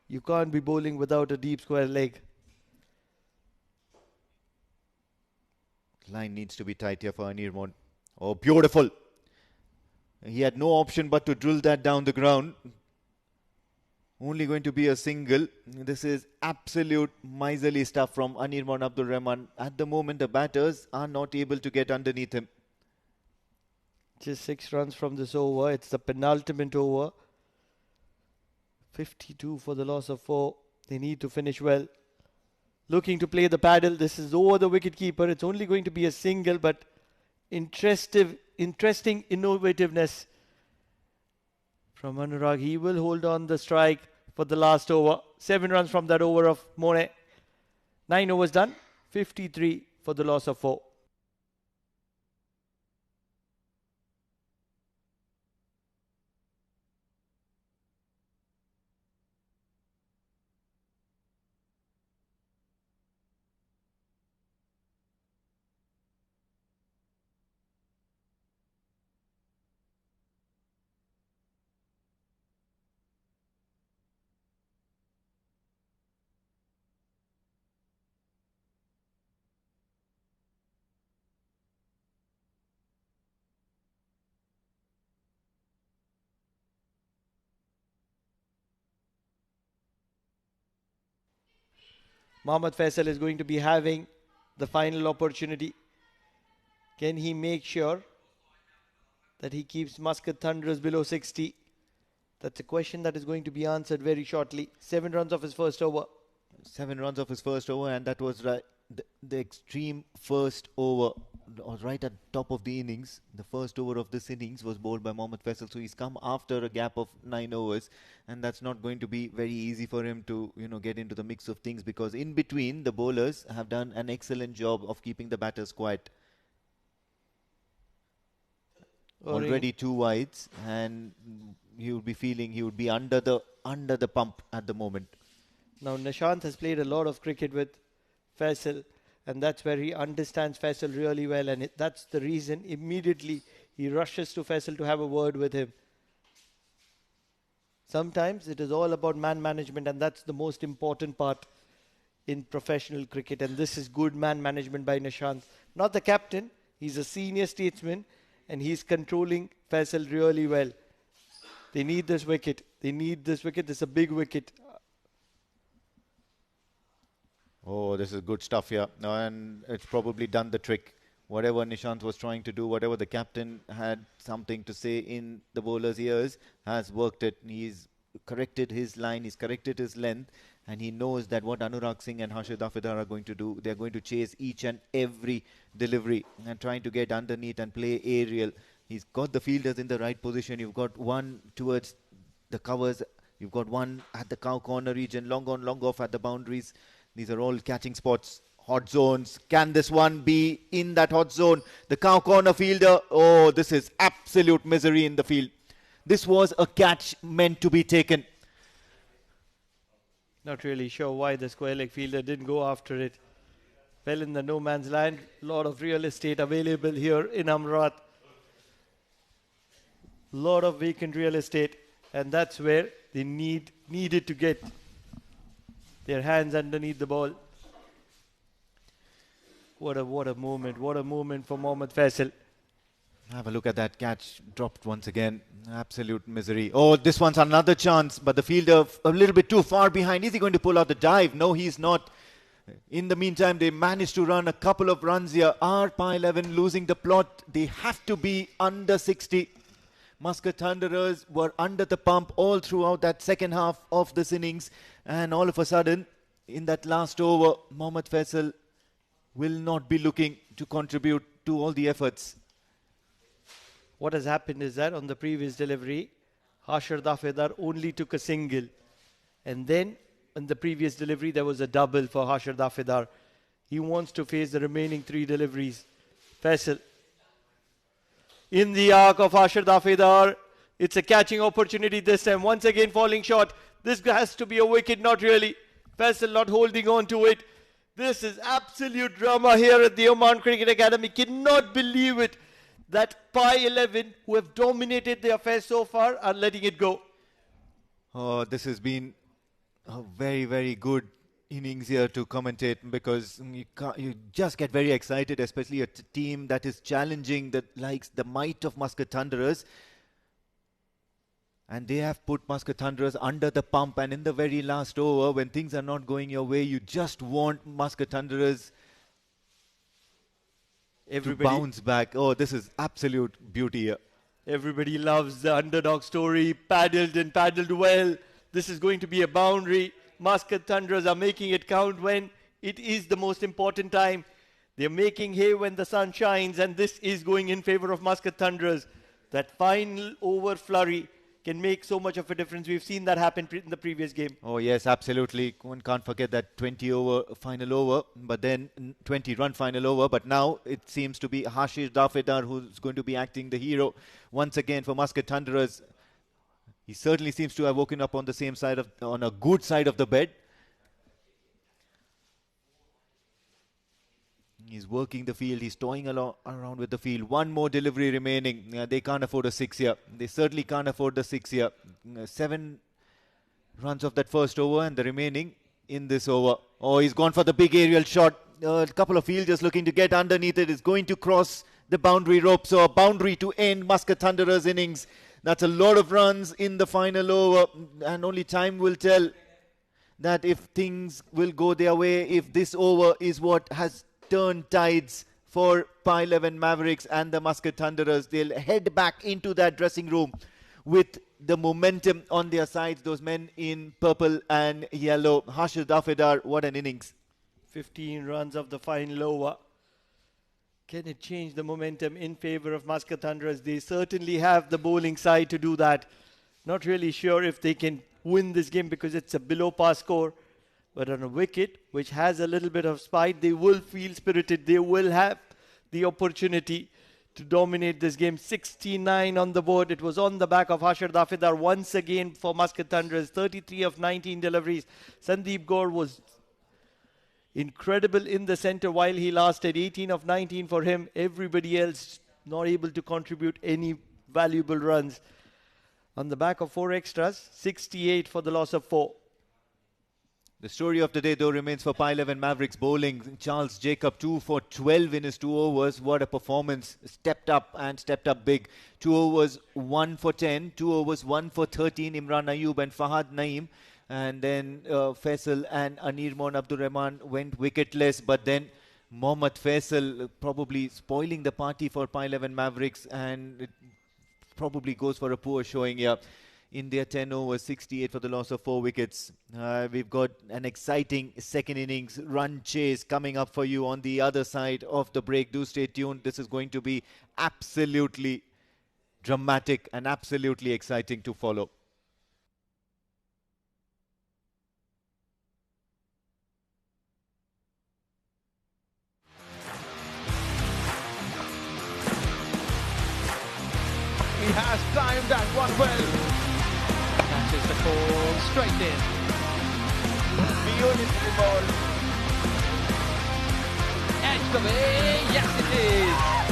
You can't be bowling without a deep square leg. Line needs to be tight here for Anirban. Oh, beautiful. He had no option but to drill that down the ground. only going to be a single. This is absolute miserly stuff from Anirban Abdul Rahman. At the moment, the batters are not able to get underneath him. Just 6 runs from this over. It's the penultimate over. 52 for the loss of 4. They need to finish well. Looking to play the paddle. This is over the wicketkeeper. It's only going to be a single, but interesting innovativeness from Anurag. He will hold on the strike for the last over. 7 runs from that over of More. 9 overs done. 53 for the loss of 4. Mohammad Faisal is going to be having the final opportunity. Can he make sure that he keeps Muscat Thunderers below 60? That's a question that is going to be answered very shortly. 7 runs of his first over. 7 runs of his first over, and that was the extreme first over. Right at top of the innings. The first over of this innings was bowled by Mohammad Faisal, so he's come after a gap of 9 overs, and that's not going to be very easy for him to get into the mix of things, because in between the bowlers have done an excellent job of keeping the batters quiet. Already 2 wides, and he would be feeling he would be under the pump at the moment. Now Nishant has played a lot of cricket with Faisal, and that's where he understands Faisal really well, and that's the reason immediately he rushes to Faisal to have a word with him. Sometimes it is all about man management, and that's the most important part in professional cricket, and this is good man management by Nishant. Not the captain, he's a senior statesman, and he's controlling Faisal really well. They need this wicket. This is a big wicket. Oh, this is good stuff here. And it's probably done the trick. Whatever Nishant was trying to do, whatever the captain had something to say in the bowler's ears, has worked it. He's corrected his line, he's corrected his length, and he knows that what Anurag Singh and Harshad Afidar are going to do, they're going to chase each and every delivery and trying to get underneath and play aerial. He's got the fielders in the right position. You've got one towards the covers. You've got one at the cow corner region, long on, long off at the boundaries. These are all catching spots, hot zones. Can this one be in that hot zone? The cow corner fielder. Oh, this is absolute misery in the field. This was a catch meant to be taken. Not really sure why the square leg fielder didn't go after it. Fell in the no man's land. A lot of real estate available here in Amrat. Lot of vacant real estate, and that's where they needed to get their hands underneath the ball. What a moment for Mohammad Faisal. Have a look at that catch, dropped once again. Absolute misery. Oh, this one's another chance, but the fielder a little bit too far behind. Is he going to pull out the dive? No, he's not. In the meantime, they managed to run a couple of runs here. Are Pi 11 losing the plot? They have to be under 60. Muscat Thunderers were under the pump all throughout that second half of this innings, and all of a sudden, in that last over, Mohammad Faisal will not be looking to contribute to all the efforts. What has happened is that on the previous delivery, Harshad Afidar only took a single, and then on the previous delivery there was a double for Harshad Afidar. He wants to face the remaining 3 deliveries. Faisal in the arc of Harshad Afidar. It's a catching opportunity this time. Once again falling short. This has to be a wicket, not really. Faisal not holding on to it. This is absolute drama here at the Oman Cricket Academy. Cannot believe it that Pi 11, who have dominated the affair so far, are letting it go. Oh, this has been a very, very good innings here to commentate, because you just get very excited, especially a team that is challenging the might of Muscat Thunderers. And they have put Muscat Thunderers under the pump. And in the very last over, when things are not going your way, you just want Muscat Thunderers to bounce back. Oh, this is absolute beauty here. Everybody loves the underdog story. Paddled and paddled well. This is going to be a boundary. Muscat Thunderers are making it count when it is the most important time. They're making hay when the sun shines, and this is going in favor of Muscat Thunderers. That final over flurry can make so much of a difference. We've seen that happen in the previous game. Oh, yes, absolutely. One can't forget that 20 over final over, but then 20 run final over. But now it seems to be Hashish Dafedar who's going to be acting the hero once again for Muscat Thunderers. He certainly seems to have woken up on the same side on a good side of the bed. He's working the field. He's toying around with the field. One more delivery remaining. They can't afford a 6 here. They certainly can't afford the 6 here. 7 runs of that first over and the remaining in this over. Oh, he's gone for the big aerial shot. A couple of fielders looking to get underneath it. Is going to cross the boundary rope. So a boundary to end Muscat Thunderers' innings. That's a lot of runs in the final over. And only time will tell that if things will go their way. If this over is what has turn tides for Pi 11 Mavericks and the Muscat Thunderers. They'll head back into that dressing room with the momentum on their sides. Those men in purple and yellow. Hashish Dafedar, what an innings. 15 runs of the final over. Can it change the momentum in favor of Muscat Thunderers? They certainly have the bowling side to do that. Not really sure if they can win this game because it's a below par score. But on a wicket, which has a little bit of spite, they will feel spirited. They will have the opportunity to dominate this game. 69 on the board. It was on the back of Hashish Dafedar once again for Muscat Thunderers. 33 of 19 deliveries. Sandeep Gaur was incredible in the centre while he lasted. 18 of 19 for him. Everybody else not able to contribute any valuable runs. On the back of 4 extras, 68 for the loss of 4. The story of the day, though, remains for Pi 11 Mavericks bowling. Charles Jacob, 2 for 12 in his 2 overs. What a performance. Stepped up and stepped up big. 2 overs, 1 for 10. 2 overs, 1 for 13. Imran Ayub and Fahad Naeem. And then Faisal and Anir Mon Abdur Rahman went wicketless. But then Mohammad Faisal probably spoiling the party for Pi 11 Mavericks. And it probably goes for a poor showing here. In their 10 overs, 68 for the loss of 4 wickets. We've got an exciting second innings run chase coming up for you on the other side of the break. Do stay tuned. This is going to be absolutely dramatic and absolutely exciting to follow. He has timed that one well. Catches the ball straight in. Beautiful ball. Edged away. Yes, it is.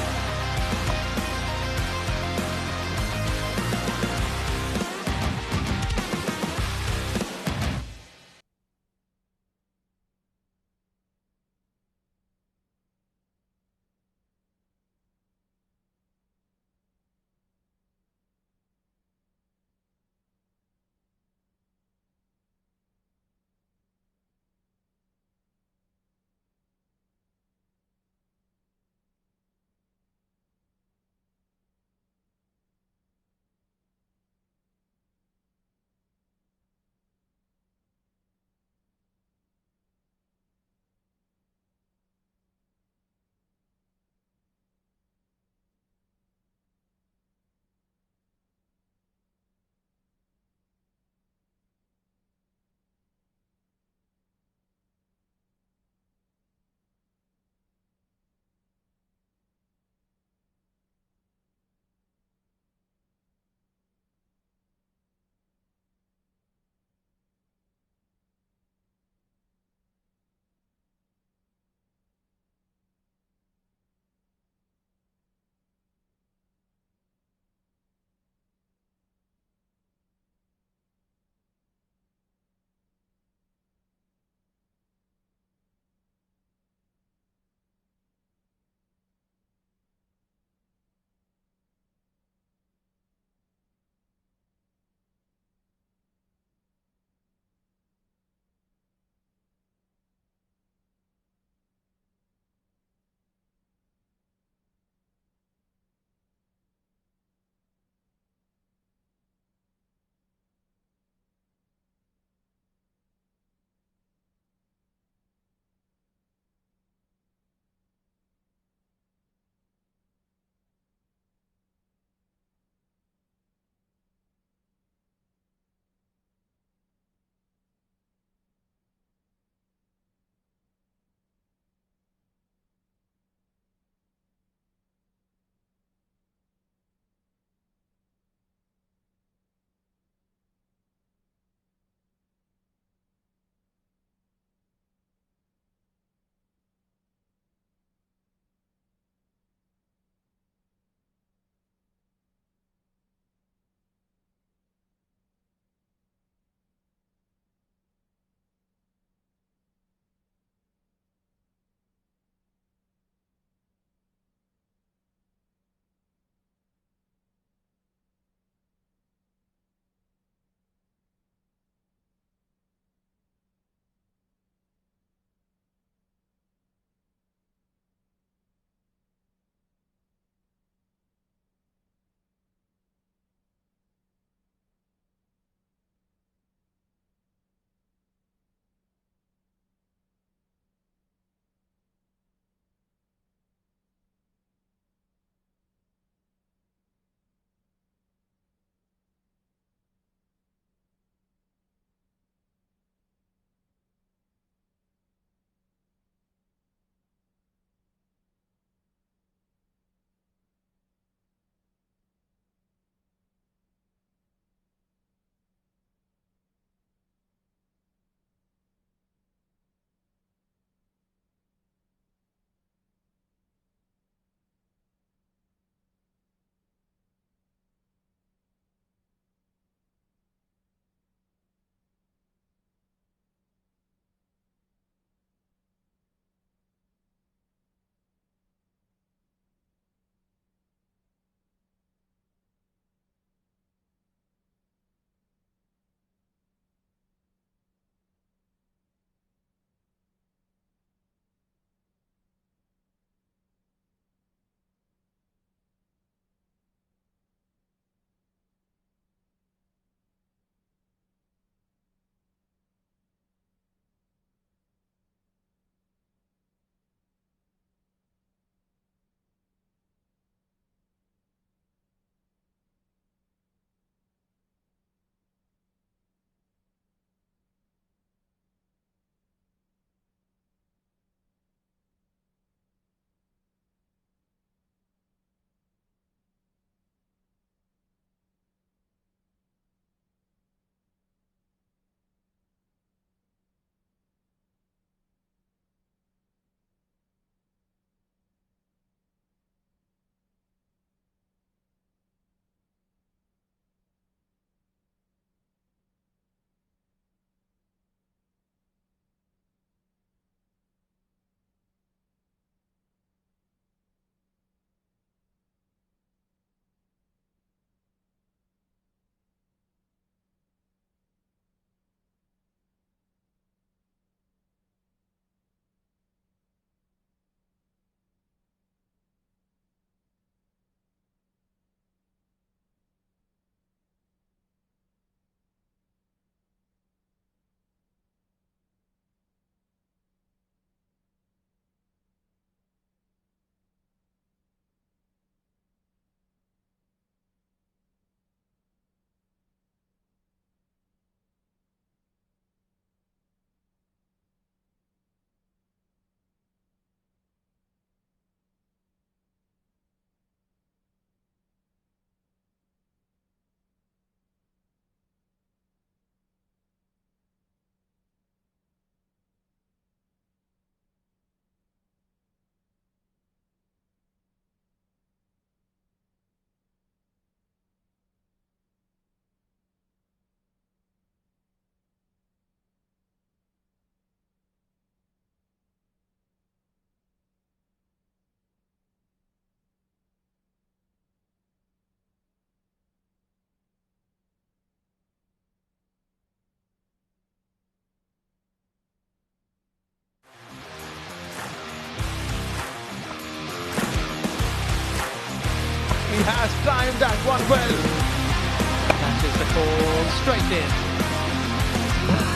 straight in.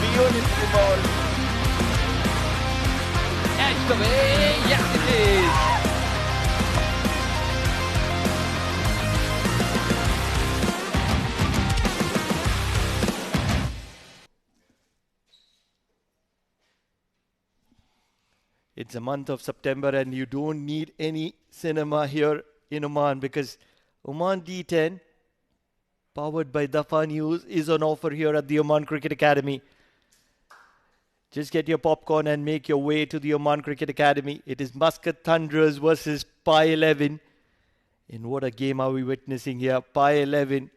Beautiful ball. Edged away, yes it is. It's a month of September and you don't need any cinema here in Oman because Oman D10, powered by Dafa News, is on offer here at the Oman Cricket Academy. Just get your popcorn and make your way to the Oman Cricket Academy. It is Muscat Thunderers versus Pi 11. And what a game are we witnessing here. Pi 11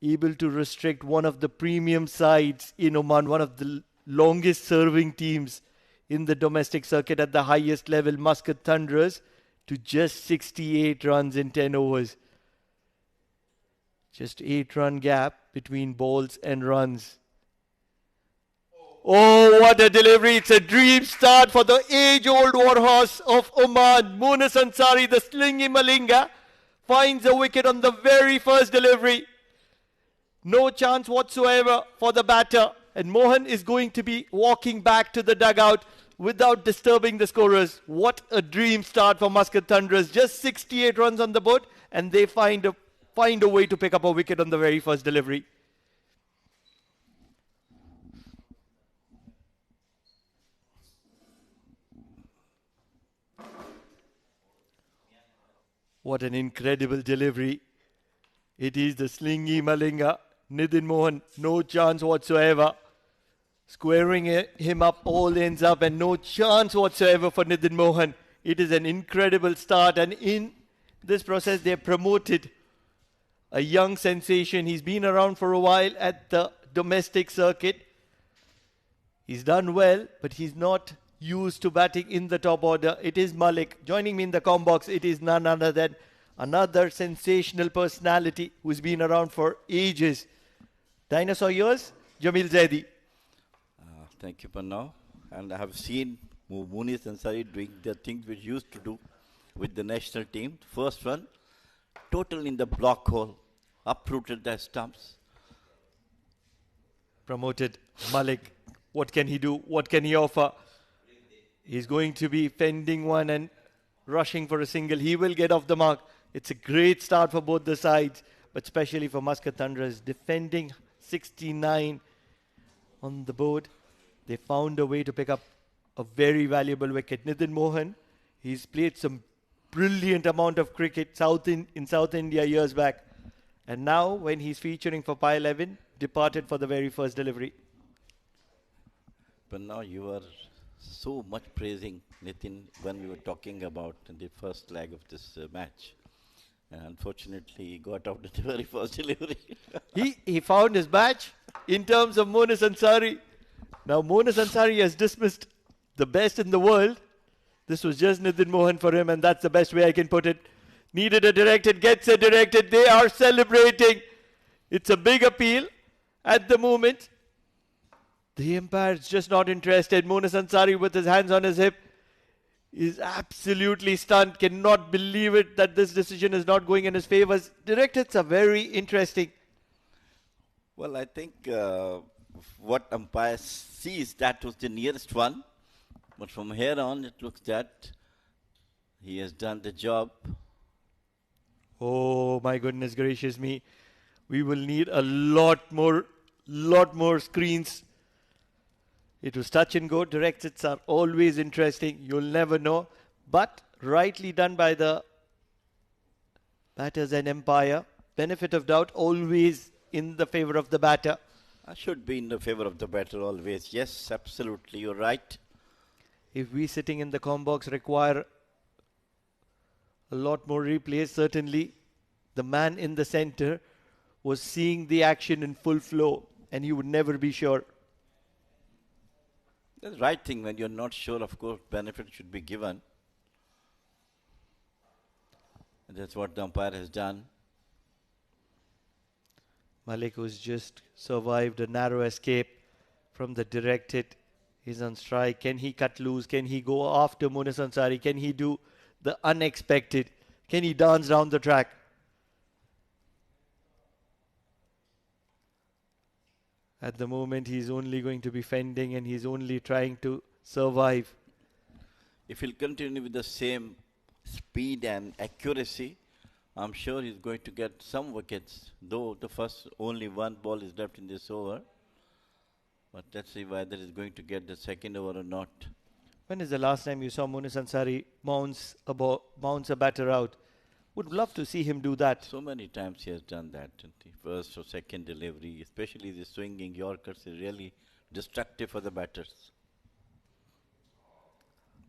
able to restrict one of the premium sides in Oman, one of the longest serving teams in the domestic circuit at the highest level, Muscat Thunderers, to just 68 runs in 10 overs. Just 8-run gap between balls and runs. Oh, what a delivery. It's a dream start for the age-old warhorse of Oman. Munis Ansari, the slingy Malinga, finds a wicket on the very first delivery. No chance whatsoever for the batter. And Mohan is going to be walking back to the dugout without disturbing the scorers. What a dream start for Muscat Thunderers. Just 68 runs on the board and they find a way to pick up a wicket on the very first delivery. What an incredible delivery. It is the slingy Malinga. Nidin Mohan, no chance whatsoever. Squaring him up, all ends up, and no chance whatsoever for Nidin Mohan. It is an incredible start, and in this process, they promoted a young sensation. He's been around for a while at the domestic circuit. He's done well, but he's not used to batting in the top order. It is Malik. Joining me in the com box, it is none other than another sensational personality who's been around for ages. Dinosaur years, Jamil Zaidi. Thank you, Panna. And I have seen Munis Ansari doing the things which used to do with the national team. First one, total in the block hole, uprooted the stumps. Promoted Malik. What can he do? What can he offer? He's going to be fending one and rushing for a single. He will get off the mark. It's a great start for both the sides, but especially for Muscat Thunderers. Defending 69 on the board. They found a way to pick up a very valuable wicket. Nidin Mohan, he's played some brilliant amount of cricket in South India years back. And now, when he's featuring for Pi 11, departed for the very first delivery. But now you are so much praising Nitin when we were talking about the first leg of this match. And unfortunately, he got out at the very first delivery. he found his match in terms of Munis Ansari. Now, Munis Ansari has dismissed the best in the world. This was just Nidin Mohan for him, and that's the best way I can put it. Needed a directed, gets a directed. They are celebrating. It's a big appeal at the moment. The umpire's just not interested. Munis Ansari with his hands on his hip is absolutely stunned. Cannot believe it that this decision is not going in his favor. Directeds are very interesting. Well, I think what umpire sees, that was the nearest one. But from here on, it looks that he has done the job. Oh, my goodness gracious me. We will need a lot more screens. It was touch and go. Directs are always interesting. You'll never know. But rightly done by the batters and umpire. Benefit of doubt always in the favor of the batter. I should be in the favor of the batter always. Yes, absolutely. You're right. If we sitting in the com box require a lot more replays, certainly the man in the center was seeing the action in full flow and he would never be sure. That's the right thing. When you're not sure, of course, benefit should be given. And that's what the umpire has done. Malik, who's just survived a narrow escape from the direct hit, is on strike. Can he cut loose? Can he go after Munis Ansari? Can he do the unexpected? Can he dance down the track? At the moment, he's only going to be fending and he's only trying to survive. If he'll continue with the same speed and accuracy, I'm sure he's going to get some wickets, though the first only one ball is left in this over. But let's see whether he's going to get the second over or not. When is the last time you saw Munis Ansari bounce a batter out? Would love to see him do that. So many times he has done that in the first or second delivery, especially the swinging Yorkers is really destructive for the batters.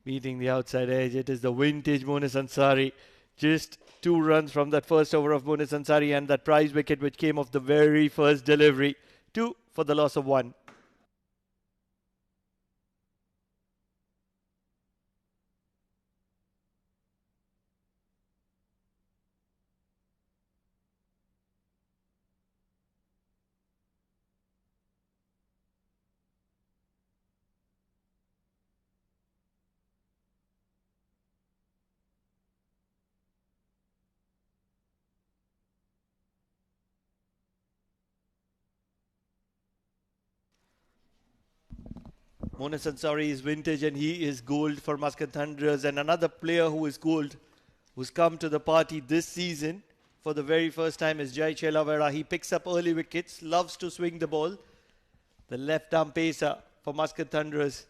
Beating the outside edge, it is the vintage Munis Ansari. Just 2 runs from that first over of Munis Ansari and that prize wicket which came off the very first delivery. 2 for the loss of 1. Munis Ansari is vintage and he is gold for Muscat Thunderers. And another player who is gold, who's come to the party this season for the very first time is Jai Chelavera. He picks up early wickets, loves to swing the ball. The left arm pacer for Muscat Thunderers.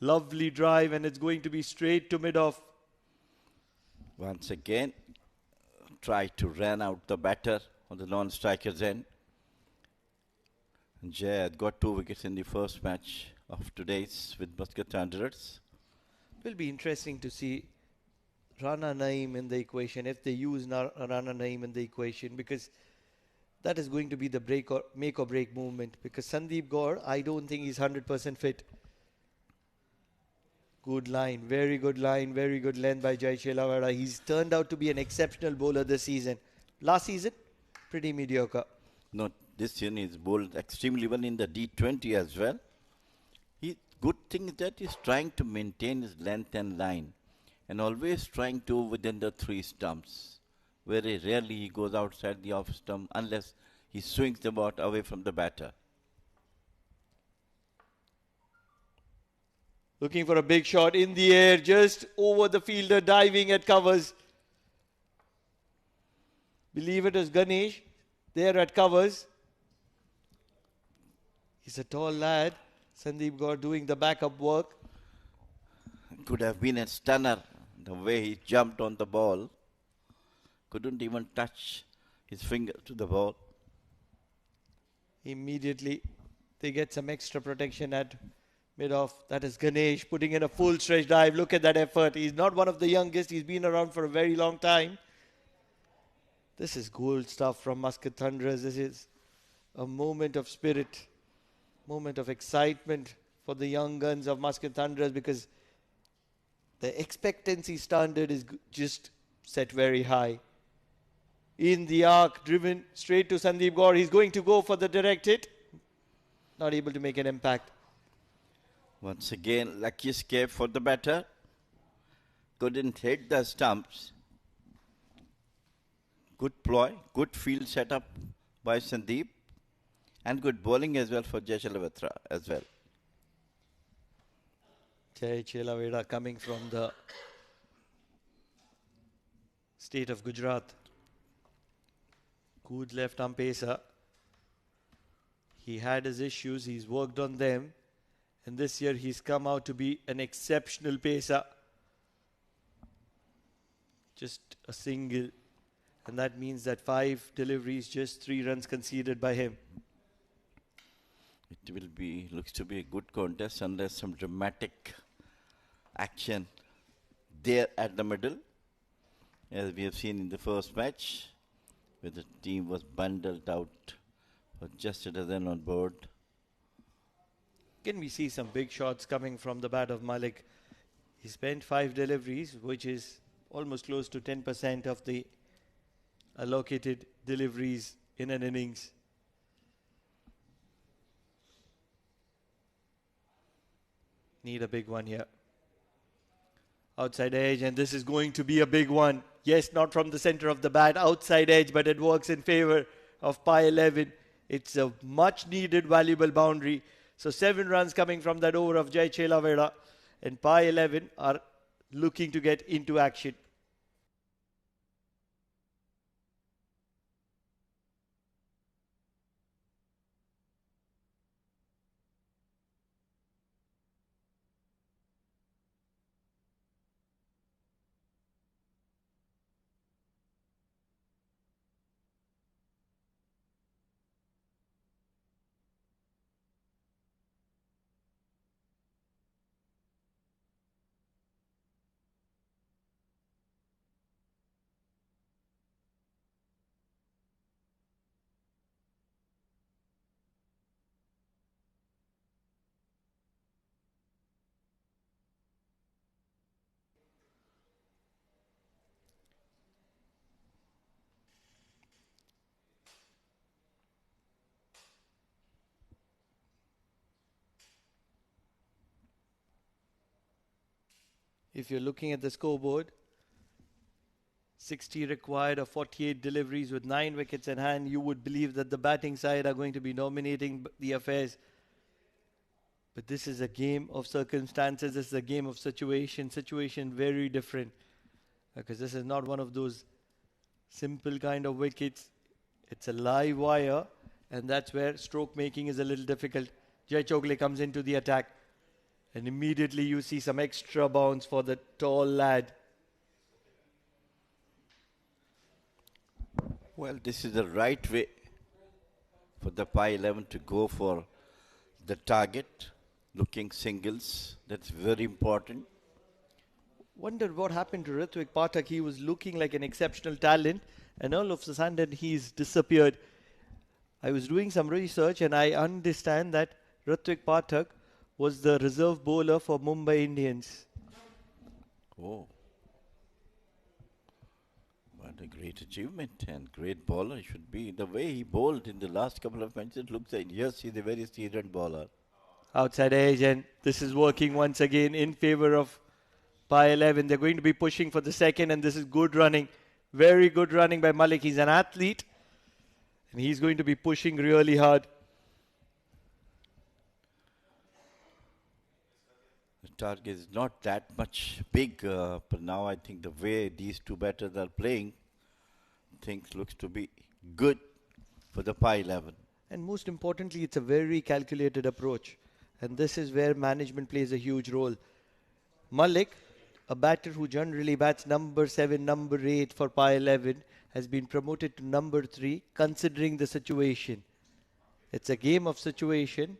Lovely drive and it's going to be straight to mid-off. Once again, try to run out the batter on the non-striker's end. Jay had got 2 wickets in the first match of today's with Muscat Thunderers. It will be interesting to see Rana Naeem in the equation, if they use Rana Naeem in the equation, because that is going to be the make or break movement. Because Sandeep Gaur, I don't think he's 100% fit. Good line, very good length by Jai Chelavera. He's turned out to be an exceptional bowler this season. Last season, pretty mediocre. No, this year he's bowled extremely well in the D20 as well. Good thing is that he's trying to maintain his length and line and always trying to within the 3 stumps. Very rarely he goes outside the off stump unless he swings the ball away from the batter. Looking for a big shot in the air, just over the fielder, diving at covers. Believe it was Ganesh there at covers. He's a tall lad. Sandeep Gaur doing the backup work. Could have been a stunner the way he jumped on the ball. Couldn't even touch his finger to the ball. Immediately they get some extra protection at mid-off. That is Ganesh putting in a full stretch dive. Look at that effort. He's not one of the youngest. He's been around for a very long time. This is gold stuff from Muscat Thunderers. This is a moment of spirit, moment of excitement for the young guns of Muscat Thunderers, because the expectancy standard is just set very high. In the arc, driven straight to Sandeep Gaur. He's going to go for the direct hit. Not able to make an impact. Once again, lucky escape for the batter. Couldn't hit the stumps. Good ploy, good field setup by Sandeep, and good bowling as well for Jai Chelavera as well. Jai Chelavera coming from the state of Gujarat. Good left arm pacer. He had his issues, he's worked on them, and this year he's come out to be an exceptional pacer. Just a single. And that means that 5 deliveries, just 3 runs conceded by him. It will be, looks to be a good contest unless some dramatic action there at the middle, as we have seen in the first match, where the team was bundled out with just a dozen on board. Can we see some big shots coming from the bat of Malik? He spent 5 deliveries, which is almost close to 10% of the allocated deliveries in an innings. Need a big one here. Outside edge, and this is going to be a big one. Yes, not from the center of the bat, outside edge, but it works in favor of Pi 11. It's a much needed valuable boundary. So 7 runs coming from that over of Jai Chelaveda, and Pi 11 are looking to get into action. If you're looking at the scoreboard, 60 required of 48 deliveries with 9 wickets in hand, you would believe that the batting side are going to be dominating the affairs. But this is a game of circumstances, this is a game of situation very different. Because this is not one of those simple kind of wickets. It's a live wire, and that's where stroke making is a little difficult. Jai Chogle comes into the attack. And immediately you see some extra bounce for the tall lad. Well, this is the right way for the Pi 11 to go for the target, looking singles. That's very important. Wondered what happened to Ritwik Pathak. He was looking like an exceptional talent, and all of a sudden he's disappeared. I was doing some research, and I understand that Ritwik Pathak was the reserve bowler for Mumbai Indians. Oh. What a great achievement and great bowler should be. The way he bowled in the last couple of matches, it looks like, yes, he's a very seasoned bowler. Outside edge, and this is working once again in favor of Pi 11. They're going to be pushing for the second, and this is good running. Very good running by Malik. He's an athlete, and he's going to be pushing really hard. The target is not that much big, but now I think the way these two batters are playing, things looks to be good for the Pi 11. And most importantly, it's a very calculated approach. And this is where management plays a huge role. Malik, a batter who generally bats number 7, number 8 for Pi 11, has been promoted to number 3, considering the situation. It's a game of situation.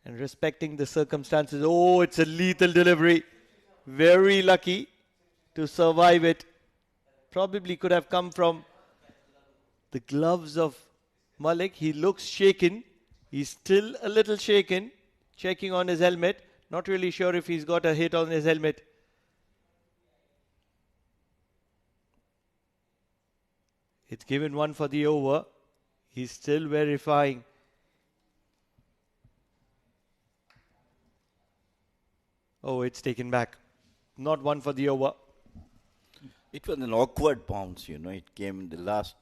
And respecting the circumstances. Oh, it's a lethal delivery. Very lucky to survive it. Probably could have come from the gloves of Malik. He looks shaken. He's still a little shaken. Checking on his helmet. Not really sure if he's got a hit on his helmet. It's given one for the over. He's still verifying. Oh, it's taken back. Not one for the over. It was an awkward bounce, you know. It came in the last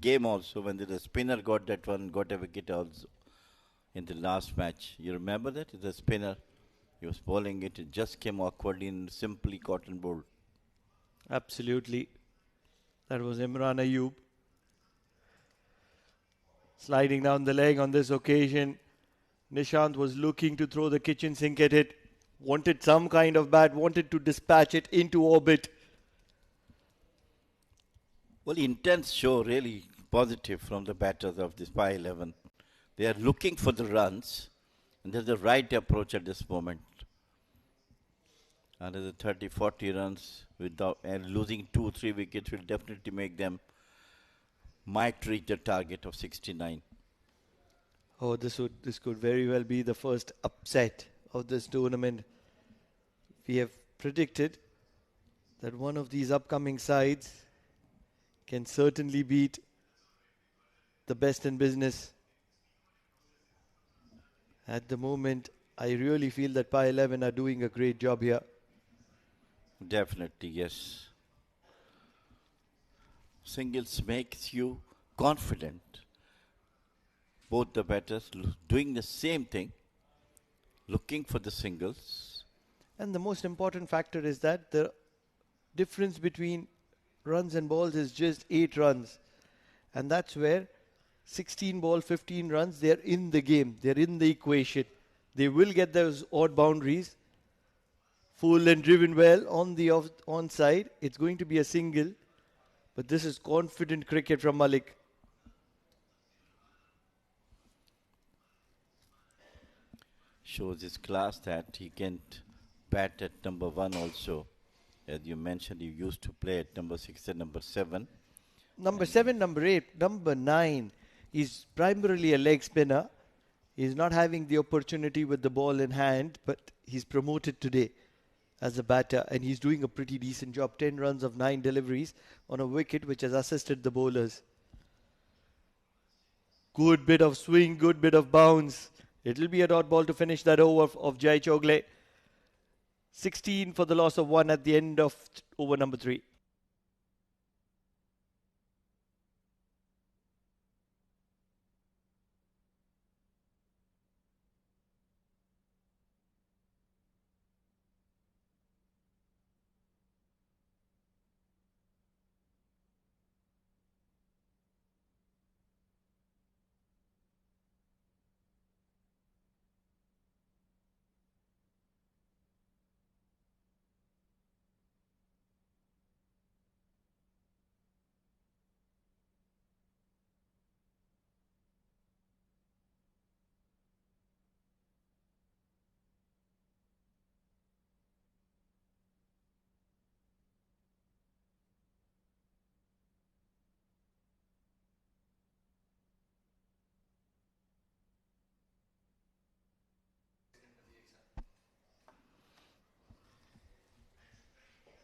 game also when the spinner got that one, got a wicket also in the last match. You remember that? The spinner, he was bowling it. It just came awkwardly and simply caught and bowled. Absolutely. That was Imran Ayub. Sliding down the leg on this occasion. Nishant was looking to throw the kitchen sink at it. Wanted some kind of bat, wanted to dispatch it into orbit. Well, intents show really positive from the batters of this Pi 11. They are looking for the runs, and that's the right approach at this moment. Another 30, 40 runs without and losing 2-3 wickets will definitely make them might reach the target of 69. Oh, this could very well be the first upset of this tournament. We have predicted that one of these upcoming sides can certainly beat the best in business. At the moment, I really feel that Pi 11 are doing a great job here. Definitely, yes. Singles makes you confident. Both the batters doing the same thing, looking for the singles. And the most important factor is that the difference between runs and balls is just 8 runs. And that's where 16 ball, 15 runs, they're in the game. They're in the equation. They will get those odd boundaries. Full and driven well on the onside. It's going to be a single. But this is confident cricket from Malik. Shows his class that he can bat at number 1 also. As you mentioned, he used to play at number 6 and number 7. Number 7, number 8, number 9 is primarily a leg spinner. He's not having the opportunity with the ball in hand, but he's promoted today as a batter, and he's doing a pretty decent job. 10 runs of 9 deliveries on a wicket, which has assisted the bowlers. Good bit of swing, good bit of bounce. It'll be a dot ball to finish that over of Jai Chogle. 16 for the loss of 1 at the end of over number 3.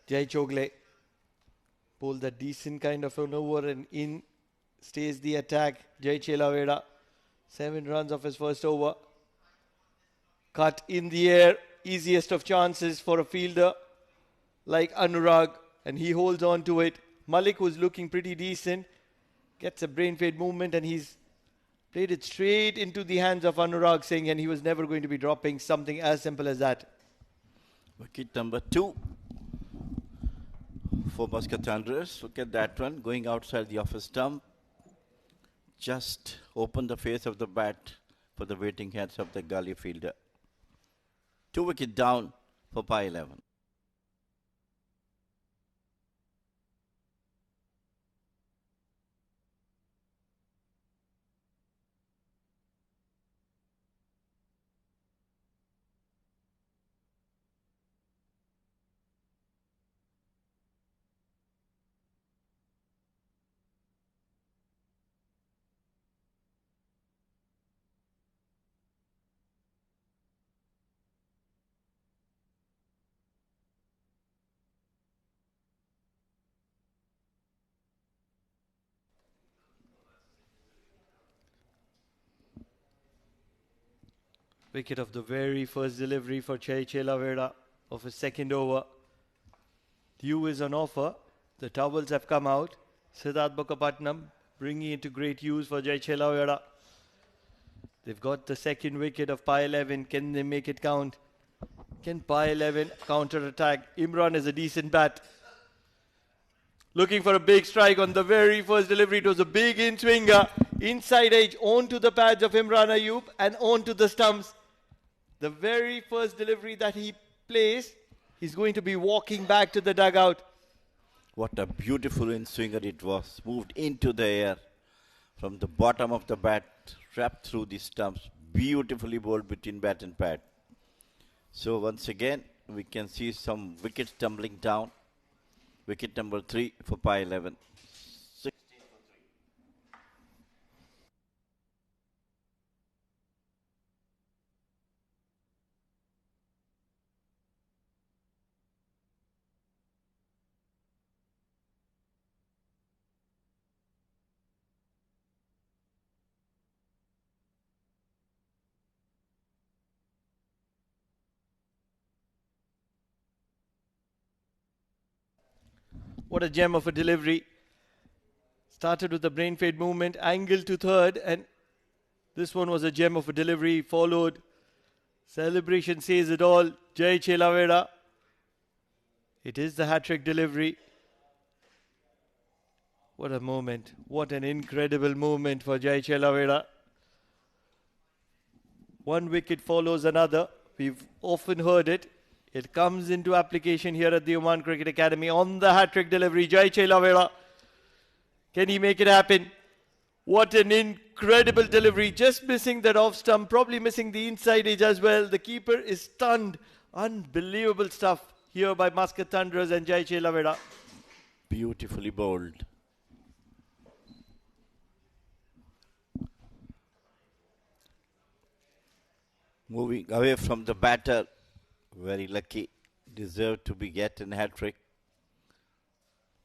Jai Chogle pulled a decent kind of an over, and in stays the attack. Jai Chelaveda, 7 runs of his first over. Cut in the air, easiest of chances for a fielder like Anurag, and he holds on to it. Malik, who's looking pretty decent, gets a brain fade movement, and he's played it straight into the hands of Anurag Singh, and he was never going to be dropping something as simple as that. Wicket number 2 for Muscat Wanderers. Look at that one, going outside the office stump. Just open the face of the bat for the waiting hands of the gully fielder. 2 wicket down for Pi 11. Wicket of the very first delivery for Jai Chelaveda of his second over. Dew is on offer. The towels have come out. Siddharth Bokapatnam bringing it to great use for Jai Chelaveda. They've got the second wicket of Pi 11. Can they make it count? Can Pi 11 counter attack? Imran is a decent bat. Looking for a big strike on the very first delivery. It was a big in-swinger. Inside edge onto the pads of Imran Ayub and onto the stumps. The very first delivery that he plays, he's going to be walking back to the dugout. What a beautiful in-swinger it was. Moved into the air from the bottom of the bat, wrapped through the stumps. Beautifully bowled between bat and pad. So once again, we can see some wickets tumbling down. Wicket number 3 for Pi 11. What a gem of a delivery. Started with the brain fade movement, angle to third, and This one was a gem of a delivery, followed. Celebration says it all. Jai Chelaveda. It is the hat-trick delivery. What a moment. What an incredible moment for Jai Chelaveda. One wicket follows another. We've often heard it. It comes into application here at the Oman Cricket Academy on the hat-trick delivery. Jai Chelaveda. Can he make it happen? What an incredible delivery. Just missing that off stump. Probably missing the inside edge as well. The keeper is stunned. Unbelievable stuff here by Muscat Thunderers and Jai Chelaveda. Beautifully bowled. Moving away from the batter, very lucky, deserved to be get an hat-trick.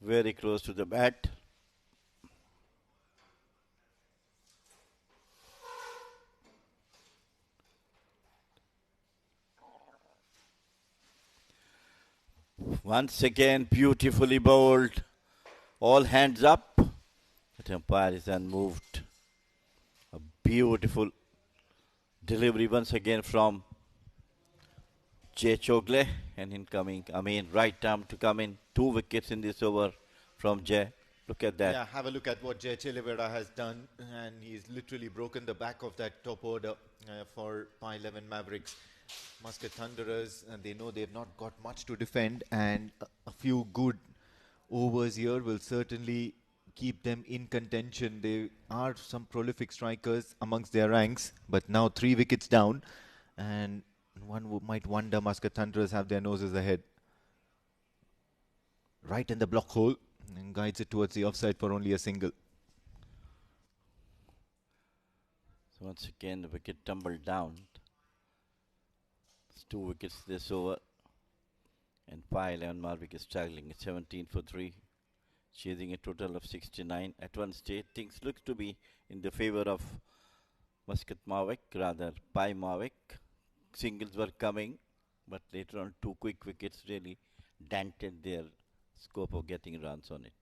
Very close to the bat. Once again, beautifully bowled. All hands up. The umpire is unmoved. A beautiful delivery once again from Jay Chogle, and incoming, right arm to come in. 2 wickets in this over from Jay. Look at that. Yeah, have a look at what Jay Chelaveda has done, and he's literally broken the back of that top order for Pi 11 Mavericks. Muscat Thunderers, and they know they've not got much to defend, and a few good overs here will certainly keep them in contention. They are some prolific strikers amongst their ranks, but now 3 wickets down, and one might wonder Muscat Thunderers have their noses ahead. Right in the block hole, and guides it towards the offside for only a single. So once again, the wicket tumbled down. It's 2 wickets this over, and Pi 11 Mavericks is struggling at 17 for 3. Chasing a total of 69. At one stage, things look to be in the favor of Muscat Mavic, rather Pi Mavic. Singles were coming, but later on 2 quick wickets really dented their scope of getting runs on it.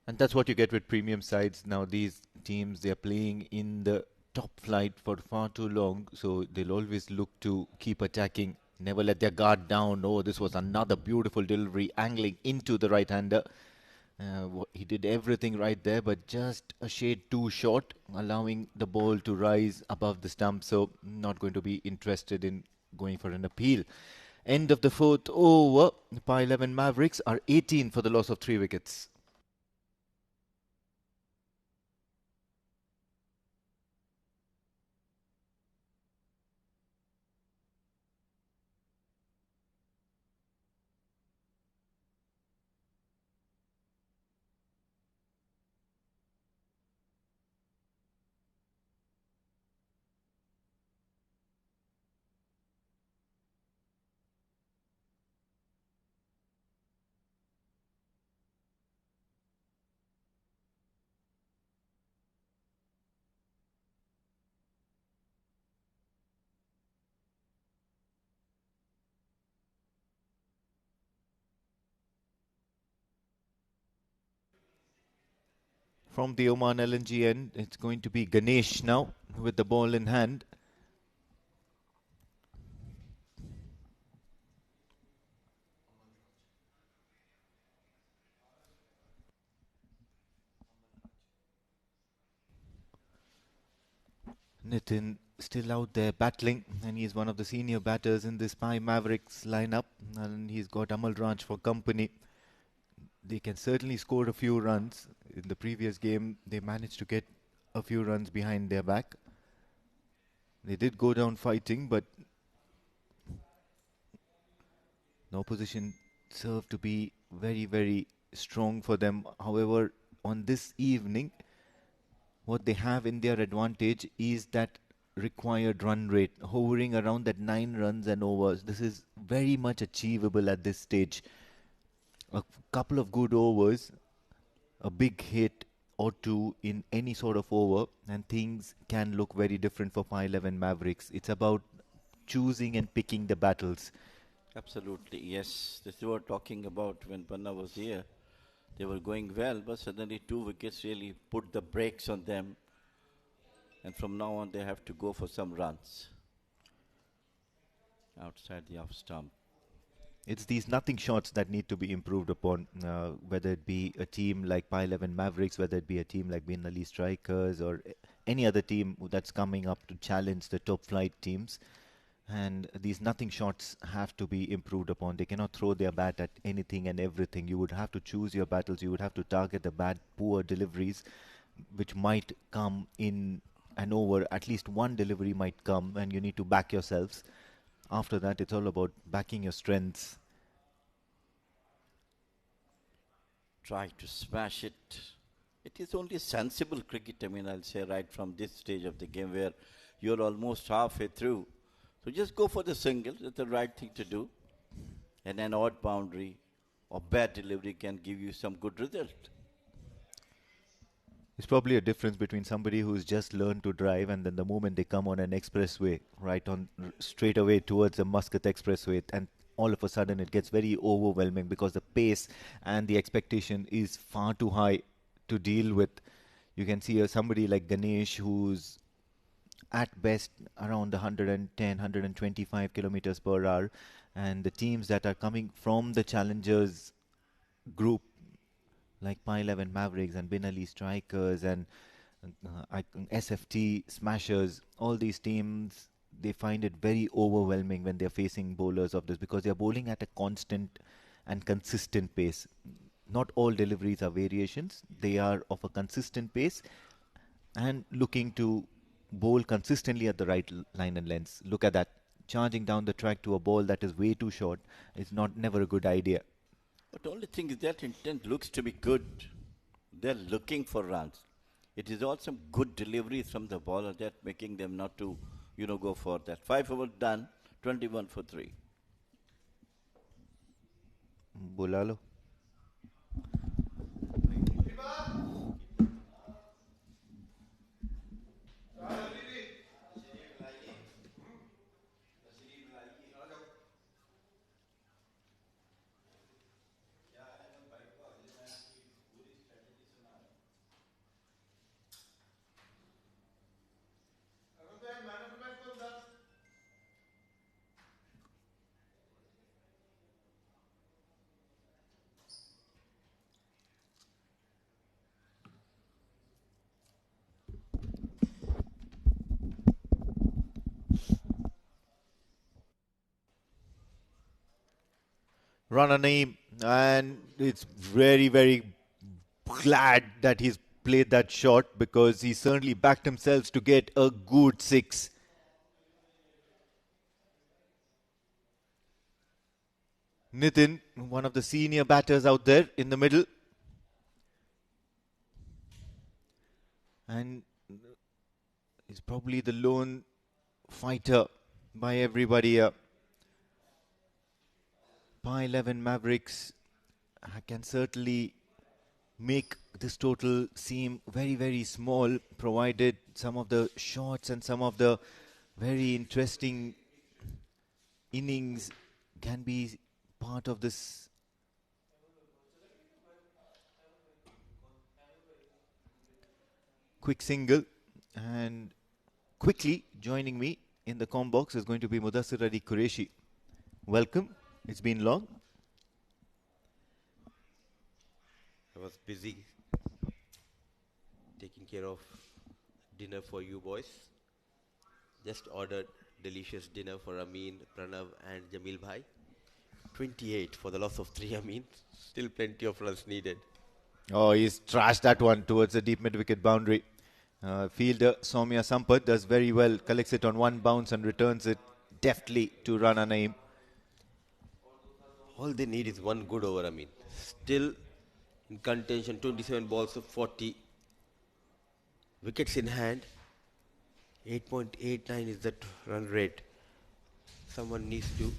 And that's what you get with premium sides. Now these teams, they're playing in the top flight for far too long, so they'll always look to keep attacking, never let their guard down. Oh, this was another beautiful delivery, angling into the right-hander. He did everything right there, but just a shade too short, allowing the ball to rise above the stump. So not going to be interested in going for an appeal. End of the 4th over. Pi 11 Mavericks are 18 for the loss of 3 wickets. From the Oman LNG end, it's going to be Ganesh now with the ball in hand. Nitin still out there battling, and he's one of the senior batters in this Pi Mavericks lineup, and he's got Amal Ranch for company. They can certainly score a few runs. In the previous game, they managed to get a few runs behind their back. They did go down fighting, but the opposition served to be very, very strong for them. However, on this evening, what they have in their advantage is that required run rate, hovering around that 9 runs and overs. This is very much achievable at this stage. A couple of good overs, a big hit or two in any sort of over, and things can look very different for Pi 11 Mavericks. It's about choosing and picking the battles. Absolutely, yes. This is what we were talking about when Panna was here. They were going well, but suddenly 2 wickets really put the brakes on them. And from now on, they have to go for some runs outside the off stump. It's these nothing shots that need to be improved upon, whether it be a team like Pi 11 Mavericks, whether it be a team like Benali Strikers, or any other team that's coming up to challenge the top flight teams. And these nothing shots have to be improved upon. They cannot throw their bat at anything and everything. You would have to choose your battles. You would have to target the bad, poor deliveries, which might come in and over. At least one delivery might come, and you need to back yourselves. After that, it's all about backing your strengths. Try to smash it. It is only sensible cricket, I mean, I'll say right from this stage of the game where you're almost halfway through. So just go for the single. That's the right thing to do. And an odd boundary or bad delivery can give you some good result. It's probably a difference between somebody who's just learned to drive and then the moment they come on an expressway, right on straight away towards the Muscat expressway, and all of a sudden it gets very overwhelming because the pace and the expectation is far too high to deal with. You can see somebody like Ganesh who's at best around 110, 125 kilometers per hour, and the teams that are coming from the challengers group like Pi 11 Mavericks and Benali Strikers and SFT Smashers, all these teams, they find it very overwhelming when they're facing bowlers of this because they're bowling at a constant and consistent pace. Not all deliveries are variations. They are of a consistent pace and looking to bowl consistently at the right line and lengths. Look at that. Charging down the track to a ball that is way too short is never a good idea. But the only thing is that intent looks to be good. They're looking for runs. It is all some good deliveries from the bowler that making them not to, go for that. 5 overs done, 21 for 3. Bulalo. Run a name, and it's very, very glad that he's played that shot because he certainly backed himself to get a good 6. Nitin, one of the senior batters out there in the middle, and he's probably the lone fighter by everybody here. Pi 11 Mavericks can certainly make this total seem very, very small, provided some of the shots and some of the very interesting innings can be part of this. Quick single, and quickly joining me in the comm box is going to be Mudassir Ali Qureshi. Welcome. It's been long. I was busy taking care of dinner for you boys. Just ordered delicious dinner for Amin, Pranav and Jamil Bhai. 28 for the loss of 3, Amin. Still plenty of runs needed. Oh, he's trashed that one towards the deep mid-wicket boundary. Fielder Soumya Sampath does very well, collects it on one bounce and returns it deftly to Rana Naeem. All they need is one good over, Amin. Still in contention, 27 balls of 40. Wickets in hand. 8.89 is that run rate. Someone needs to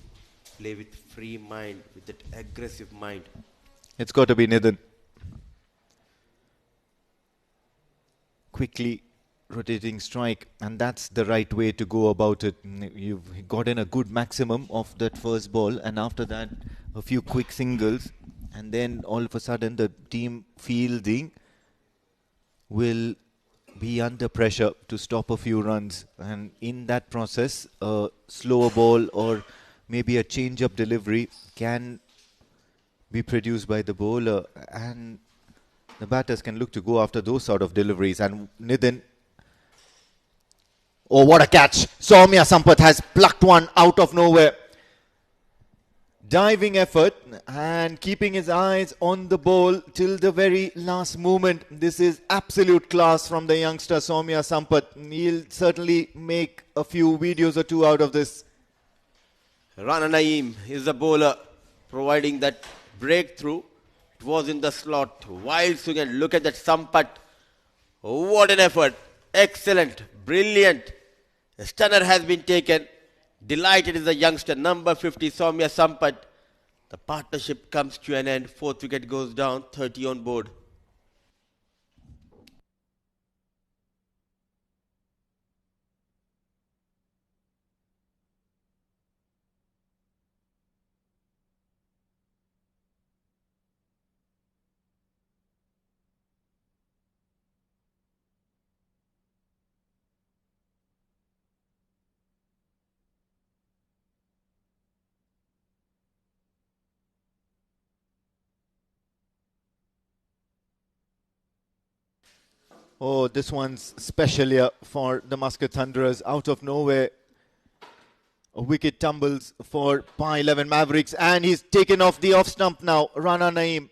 play with free mind, with that aggressive mind. It's got to be Nitin. Quickly rotating strike, and that's the right way to go about it. You've got in a good maximum of that first ball, and after that a few quick singles, and then all of a sudden the team fielding will be under pressure to stop a few runs, and in that process a slower ball or maybe a change-up delivery can be produced by the bowler, and the batters can look to go after those sort of deliveries. And Nitin, oh, what a catch! Soumya Sampath has plucked one out of nowhere. Diving effort and keeping his eyes on the ball till the very last moment. This is absolute class from the youngster Soumya Sampath. He'll certainly make a few videos or two out of this. Rana Naeem is the bowler providing that breakthrough. It was in the slot. Wild swing, and look at that Sampath. What an effort. Excellent. Brilliant. A stunner has been taken. Delighted is the youngster, number 50, Soumya Sampath. The partnership comes to an end. Fourth wicket goes down, 30 on board. Oh, this one's special here for the Muscat Thunderers. Out of nowhere, a wicket tumbles for par 11 Mavericks, and he's taken off the off stump now, Rana Naeem.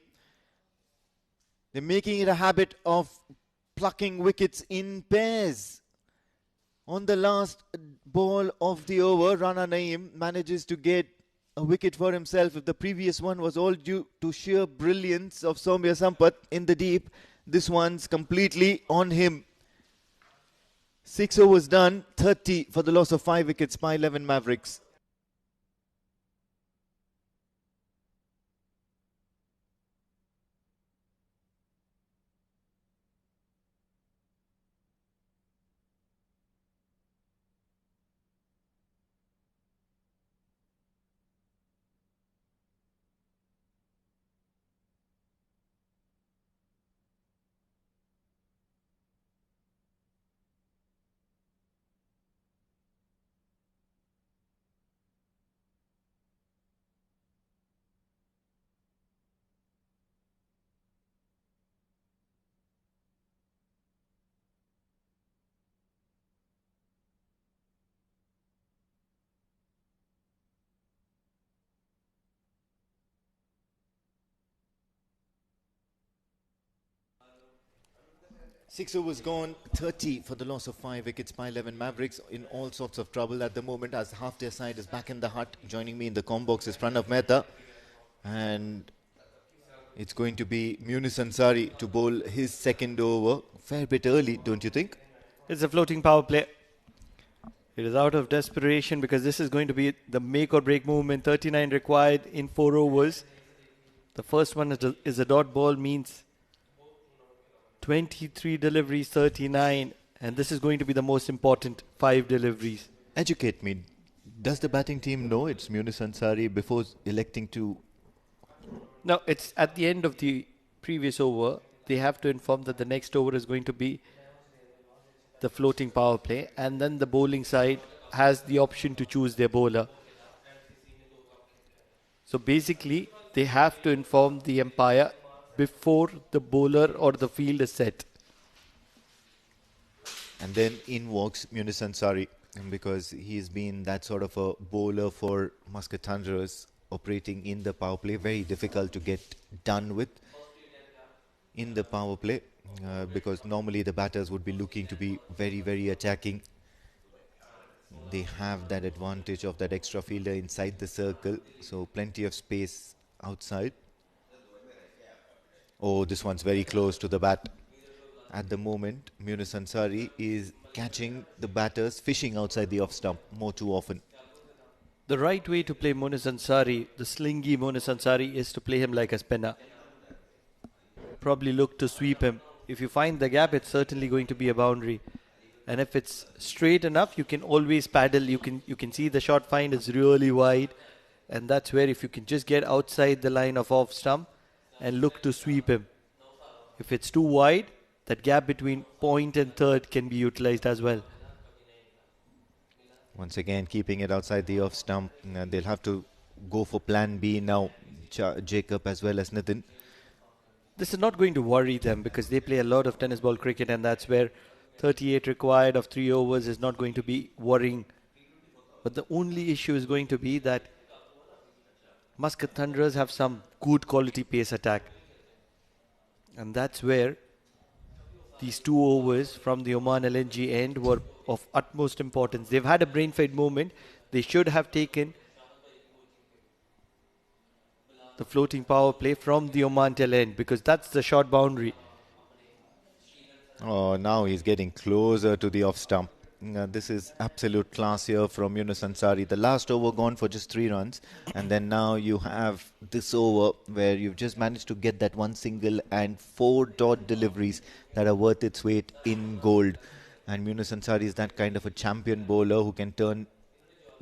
They're making it a habit of plucking wickets in pairs. On the last ball of the over, Rana Naeem manages to get a wicket for himself. If the previous one was all due to sheer brilliance of Soumya Sampath in the deep, this one's completely on him. 6 overs done, 30 for the loss of 5 wickets by 11 Mavericks. Six overs gone, 30 for the loss of 5 wickets by 11 Mavericks, in all sorts of trouble at the moment as half their side is back in the hut. Joining me in the comm box is Pranav Mehta, and it's going to be Munis Ansari to bowl his second over. Fair bit early, don't you think? It's a floating power play. It is out of desperation because this is going to be the make or break movement. 39 required in 4 overs. The first one is a dot ball, means 23 deliveries, 39, and this is going to be the most important 5 deliveries. Educate me. Does the batting team know it's Munis Ansari before electing to? No, it's at the end of the previous over. They have to inform that the next over is going to be the floating power play, and then the bowling side has the option to choose their bowler. So basically, they have to inform the umpire before the bowler or the field is set. And then in walks Munis Ansari, because he's been that sort of a bowler for Muscat Thunderers, operating in the power play. Very difficult to get done with in the power play, because normally the batters would be looking to be very, very attacking. They have that advantage of that extra fielder inside the circle, so plenty of space outside. Oh, this one's very close to the bat. At the moment, Munis Ansari is catching the batters fishing outside the off stump more too often. The right way to play Munis Ansari, the slingy Munis Ansari, is to play him like a spinner. Probably look to sweep him. If you find the gap, it's certainly going to be a boundary. And if it's straight enough, you can always paddle. You can see the shot find is really wide. And that's where if you can just get outside the line of off stump and look to sweep him. If it's too wide, that gap between point and third can be utilized as well. Once again, keeping it outside the off stump. They'll have to go for plan B now, Jacob as well as Nitin. This is not going to worry them because they play a lot of tennis ball cricket, and that's where 38 required of 3 overs is not going to be worrying. But the only issue is going to be that Muscat Thunderers have some good quality pace attack. And that's where these 2 overs from the Oman LNG end were of utmost importance. They've had a brain fade moment. They should have taken the floating power play from the Oman tail end because that's the short boundary. Oh, now he's getting closer to the off stump. This is absolute class here from Yunus Ansari. The last over gone for just 3 runs, and then now you have this over where you've just managed to get that 1 single and 4 dot deliveries that are worth its weight in gold. And Yunus Ansari is that kind of a champion bowler who can turn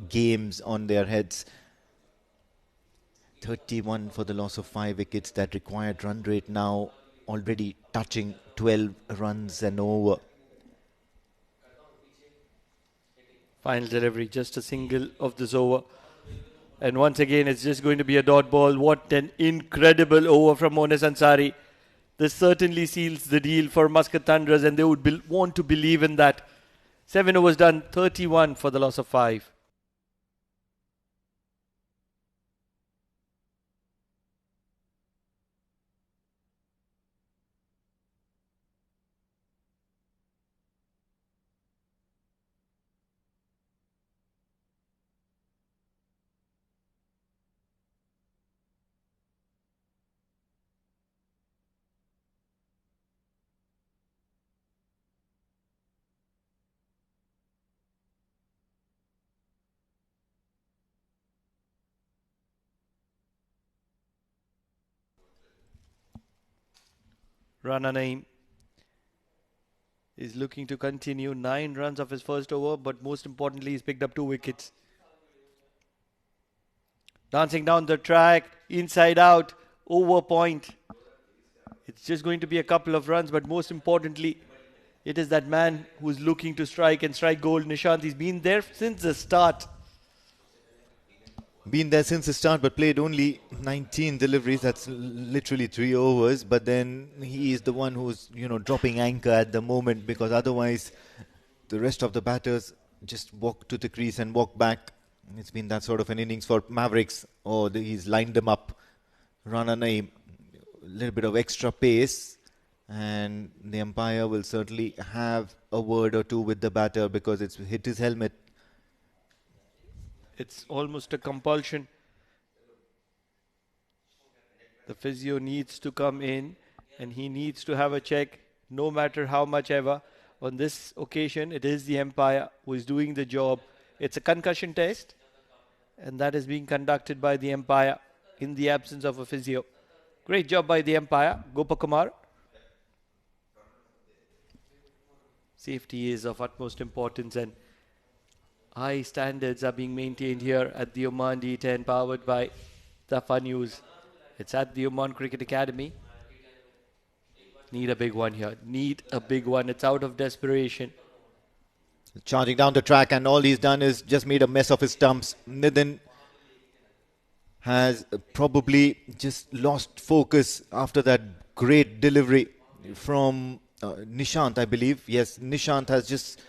games on their heads. 31 for the loss of 5 wickets. That required run rate now already touching 12 runs and over. Final delivery, just a single of this over. And once again, it's just going to be a dot ball. What an incredible over from Yunus Ansari. This certainly seals the deal for Muscat Thunderers, and they would want to believe in that. 7 overs done, 31 for the loss of 5. Rana Naeem is looking to continue 9 runs of his first over, but most importantly, he's picked up 2 wickets. Dancing down the track, inside out, over point. It's just going to be a couple of runs, but most importantly, it is that man who's looking to strike and strike gold. Nishant, he's been there since the start. Been there since the start, but played only 19 deliveries. That's literally 3 overs. But then he is the one who's, dropping anchor at the moment, because otherwise the rest of the batters just walk to the crease and walk back. It's been that sort of an innings for Mavericks. Oh, he's lined them up. Rana Naeem, a little bit of extra pace, and the umpire will certainly have a word or two with the batter because it's hit his helmet. It's almost a compulsion. The physio needs to come in and he needs to have a check, no matter how much ever. On this occasion, it is the umpire who is doing the job. It's a concussion test, and that is being conducted by the umpire in the absence of a physio. Great job by the umpire, Gopakumar. Safety is of utmost importance, and high standards are being maintained here at the Oman D10, powered by Tafa News. It's at the Oman Cricket Academy. Need a big one here. Need a big one. It's out of desperation. Charging down the track, and all he's done is just made a mess of his stumps. Nitin has probably just lost focus after that great delivery from Nishant, I believe. Yes, Nishant has just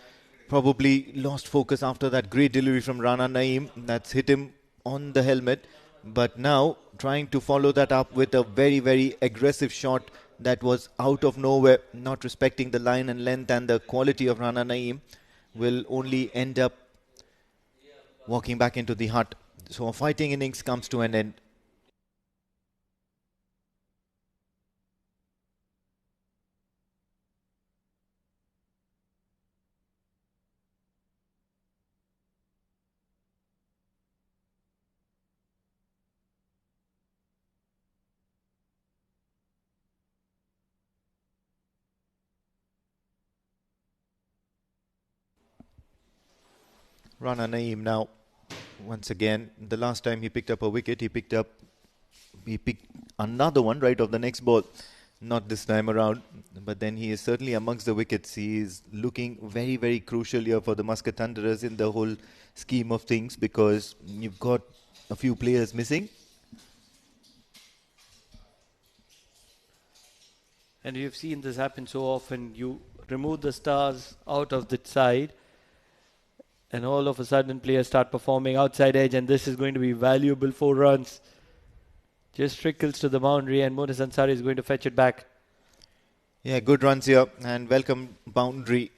probably lost focus after that great delivery from Rana Naeem. That's hit him on the helmet. But now trying to follow that up with a very, very aggressive shot that was out of nowhere, not respecting the line and length and the quality of Rana Naeem, will only end up walking back into the hut. So a fighting innings comes to an end. Rana Naeem now, once again, the last time he picked up a wicket, he picked another one right off the next ball. not this time around. But then he is certainly amongst the wickets. He is looking very, very crucial here for the Muscat Thunderers in the whole scheme of things, because you've got a few players missing. And you've seen this happen so often. You remove the stars out of the side, and all of a sudden players start performing outside edge, and this is going to be valuable 4 runs. Just trickles to the boundary, and Monis Ansari is going to fetch it back. Yeah, good runs here, and welcome boundary.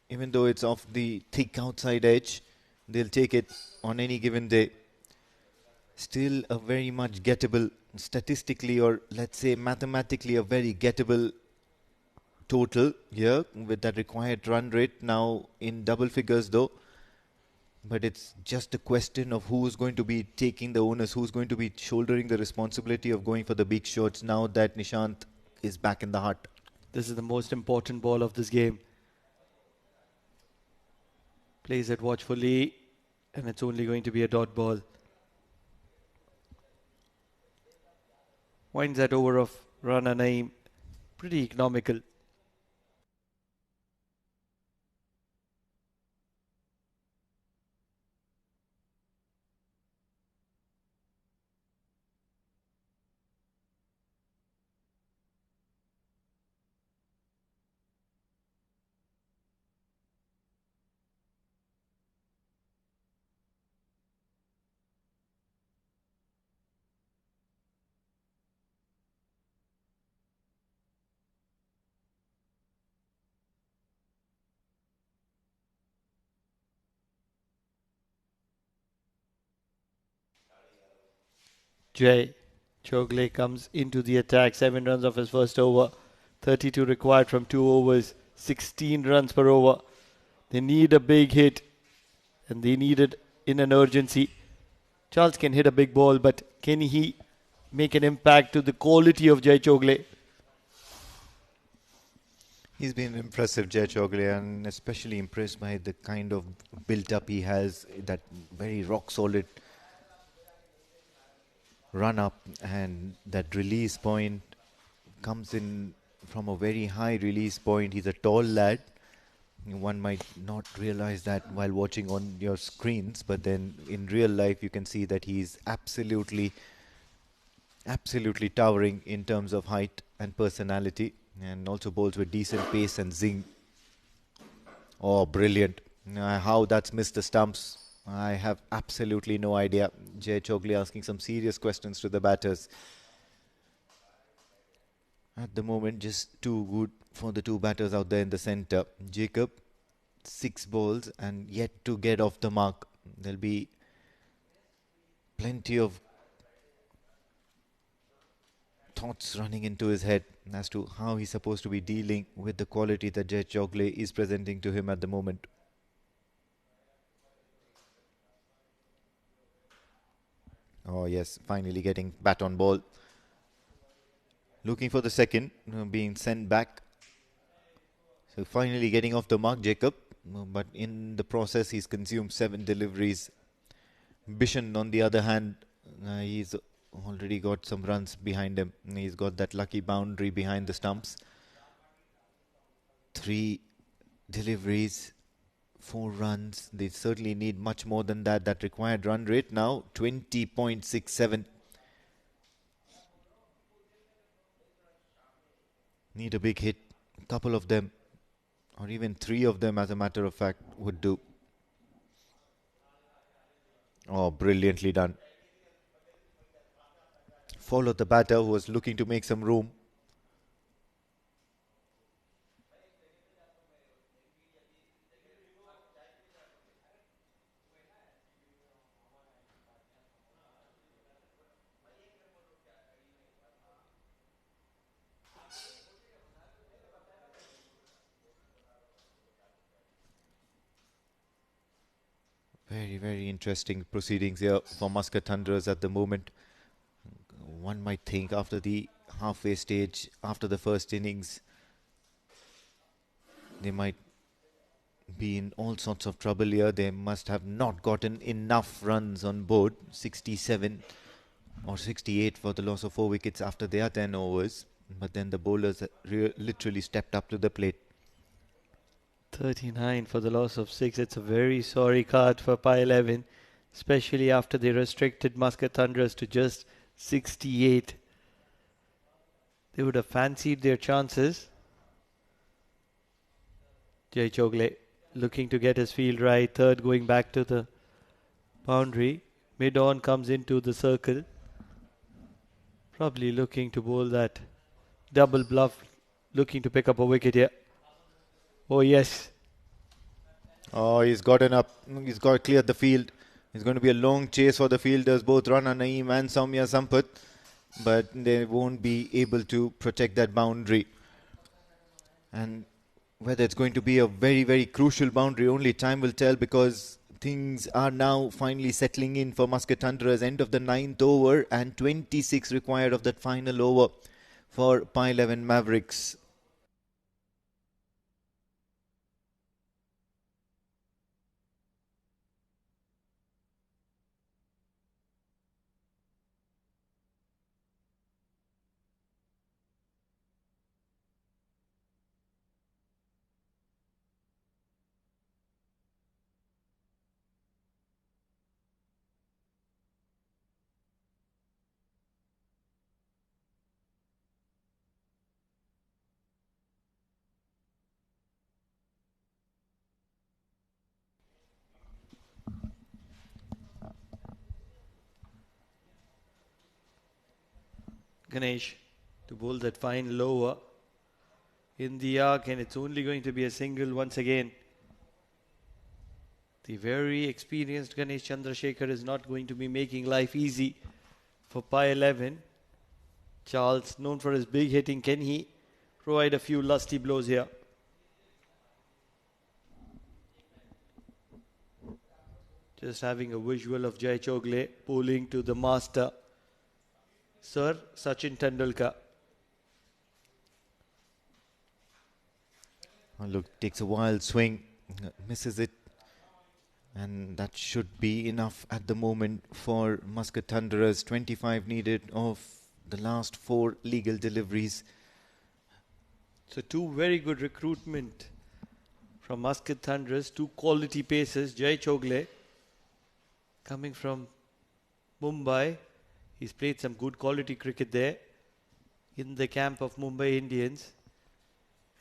Even though it's off the thick outside edge, they'll take it on any given day. Still a very much gettable, statistically, or let's say mathematically, a very gettable total here with that required run rate now in double figures though. But it's just a question of who's going to be taking the onus, who's going to be shouldering the responsibility of going for the big shots now that Nishant is back in the hut. This is the most important ball of this game. Plays it watchfully, and it's only going to be a dot ball. Winds that over of Rana Naeem. Pretty economical. Jay Chogle comes into the attack. 7 runs off his first over. 32 required from 2 overs. 16 runs per over. They need a big hit, and they need it in an urgency. Charles can hit a big ball, but can he make an impact to the quality of Jay Chogle? He's been impressive, Jay Chogle, and especially impressed by the kind of build-up he has, that very rock-solid run-up, and that release point comes in from a very high release point. He's a tall lad. One might not realize that while watching on your screens, but then in real life you can see that he's absolutely towering in terms of height and personality, and also bowls with decent pace and zing. Oh, brilliant. How that's missed the stumps, I have absolutely no idea. Jay Chogle asking some serious questions to the batters. At the moment, just too good for the 2 batters out there in the centre. Jacob, 6 balls and yet to get off the mark. There'll be plenty of thoughts running into his head as to how he's supposed to be dealing with the quality that Jay Chogle is presenting to him at the moment. Oh yes, finally getting bat on ball. Looking for the second, being sent back. So finally getting off the mark, Jacob. But in the process, he's consumed 7 deliveries. Bishan, on the other hand, he's already got some runs behind him. He's got that lucky boundary behind the stumps. 3 deliveries, 4 runs. They certainly need much more than that. That required run rate now 20.67. Need a big hit. A couple of them, or even 3 of them as a matter of fact, would do. Oh, brilliantly done. Followed the batter who was looking to make some room. Very, very interesting proceedings here for Muscat Thunderers at the moment. One might think after the halfway stage, after the first innings, they might be in all sorts of trouble here. They must have not gotten enough runs on board. 67 or 68 for the loss of 4 wickets after their 10 overs. but then the bowlers literally stepped up to the plate. 39 for the loss of 6. It's a very sorry card for Pi 11, especially after they restricted Muscat Thunderers to just 68. They would have fancied their chances. Jai Chogle looking to get his field right. Third going back to the boundary. Mid-on comes into the circle. Probably looking to bowl that double bluff. Looking to pick up a wicket here. Oh yes. Oh, he's gotten up. He's got cleared the field. It's going to be a long chase for the fielders, both Rana Naeem and Soumya Sampath. But they won't be able to protect that boundary. And whether it's going to be a very, very crucial boundary, only time will tell, because things are now finally settling in for Muscat Thunderers. End of the 9th over and 26 required of that final over for Pi 11 Mavericks. Ganesh to bowl that fine lower in the arc, and it's only going to be a single once again. The very experienced Ganesh Chandrasekhar is not going to be making life easy for Pi 11. Charles, known for his big hitting, can he provide a few lusty blows here? Just having a visual of Jai Chogle bowling to the master, Sir Sachin Tendulkar. Oh, look, takes a wild swing, misses it. And that should be enough at the moment for Muscat Thunderers. 25 needed of the last 4 legal deliveries. So 2 very good recruitment from Muscat Thunderers. 2 quality paces. Jai Chogle coming from Mumbai. He's played some good quality cricket there in the camp of Mumbai Indians.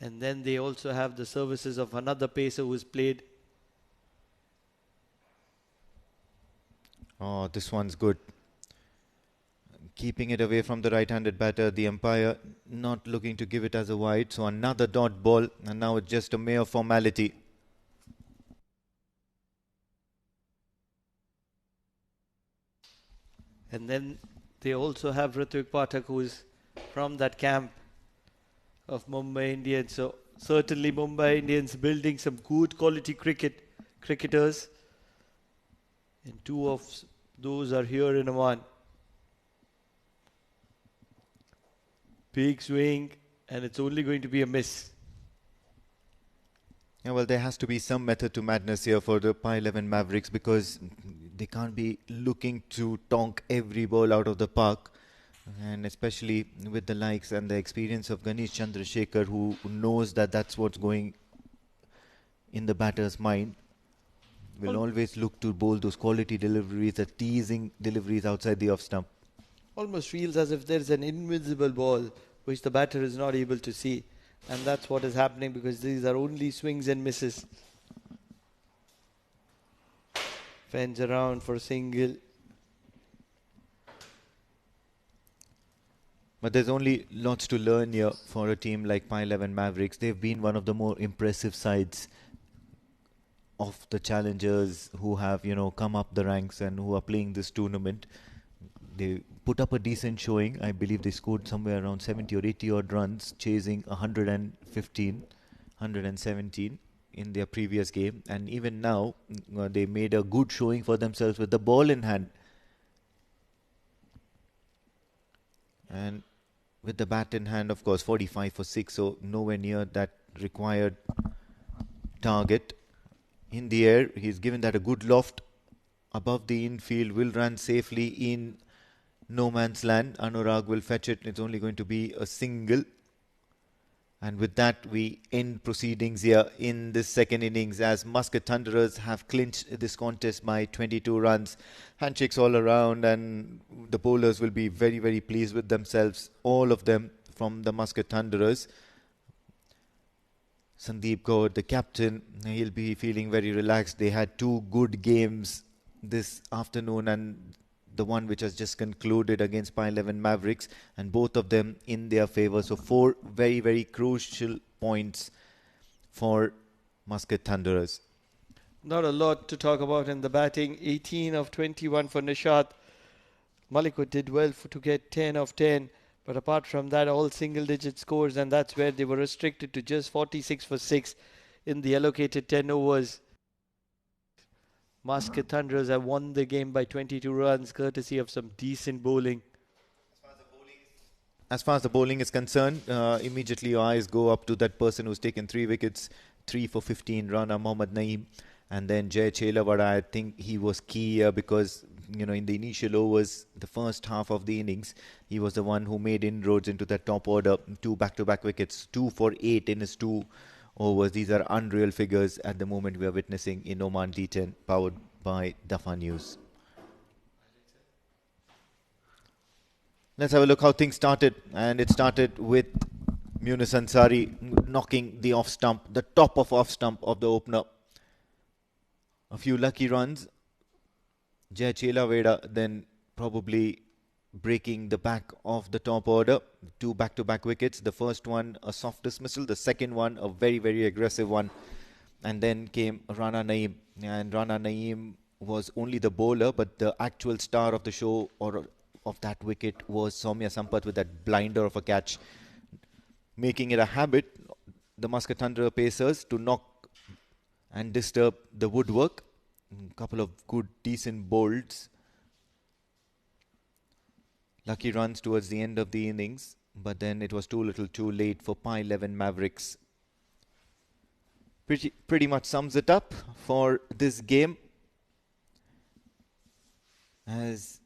And then they also have the services of another pacer who's played. Oh, this one's good. Keeping it away from the right-handed batter. The umpire not looking to give it as a wide. So another dot ball, and now it's just a mere formality. And then they also have Ritvik Pathak, who is from that camp of Mumbai Indians. So certainly Mumbai Indians building some good quality cricketers. And 2 of those are here in Oman. Big swing, and it's only going to be a miss. Yeah, well, there has to be some method to madness here for the Pi 11 Mavericks, because they can't be looking to tonk every ball out of the park. And especially with the likes and the experience of Ganesh Chandrasekhar, who knows that that's what's going in the batter's mind. Will always look to bowl those quality deliveries, the teasing deliveries outside the off stump. Almost feels as if there's an invisible ball which the batter is not able to see. And that's what is happening, because these are only swings and misses. Fends around for a single. But there's only lots to learn here for a team like Pi 11 Mavericks. They've been one of the more impressive sides of the challengers who have, come up the ranks and who are playing this tournament. They put up a decent showing. I believe they scored somewhere around 70 or 80 odd runs, chasing 117 in their previous game. And even now, they made a good showing for themselves with the ball in hand. And with the bat in hand, of course, 45 for 6, so nowhere near that required target. In the air, he's given that a good loft above the infield, will run safely in no man's land. Anurag will fetch it. It's only going to be a single. And with that, we end proceedings here in this second innings as Muscat Thunderers have clinched this contest by 22 runs. Handshakes all around, and the bowlers will be very, very pleased with themselves, all of them from the Muscat Thunderers. Sandeep Kaur, the captain, he'll be feeling very relaxed. They had two good games this afternoon, and the one which has just concluded against Pi 11 Mavericks, and both of them in their favour. So 4 very, very crucial points for Muscat Thunderers. Not a lot to talk about in the batting. 18 of 21 for Nishat. Malikut did well to get 10 of 10. But apart from that, all single-digit scores, and that's where they were restricted to just 46 for 6 in the allocated 10 overs. Muscat Thunderers have won the game by 22 runs, courtesy of some decent bowling. As far as the bowling is concerned, immediately your eyes go up to that person who's taken 3 wickets, 3 for 15, Rana Mohammad Naeem. And then Jay Chelavada, I think he was key here because, you know, in the initial overs, the first half of the innings, he was the one who made inroads into that top order. 2 back-to-back wickets, 2 for 8 in his 2 overs. These are unreal figures at the moment we are witnessing in Oman D10, powered by Dafa News. Let's have a look how things started. And it started with Munis Ansari knocking the off stump, the top of off stump of the opener. A few lucky runs. Jay Chelavada then probably breaking the back of the top order. 2 back-to-back wickets. The first one a soft dismissal. The second one a very, very aggressive one. And then came Rana Naeem. And Rana Naeem was only the bowler, but the actual star of the show or of that wicket was Soumya Sampath with that blinder of a catch. Making it a habit, the Muscat Thunderer pacers to knock and disturb the woodwork. A couple of good, decent bolts. Lucky runs towards the end of the innings, but then it was too little too late for Pi 11 Mavericks. Pretty much sums it up for this game. As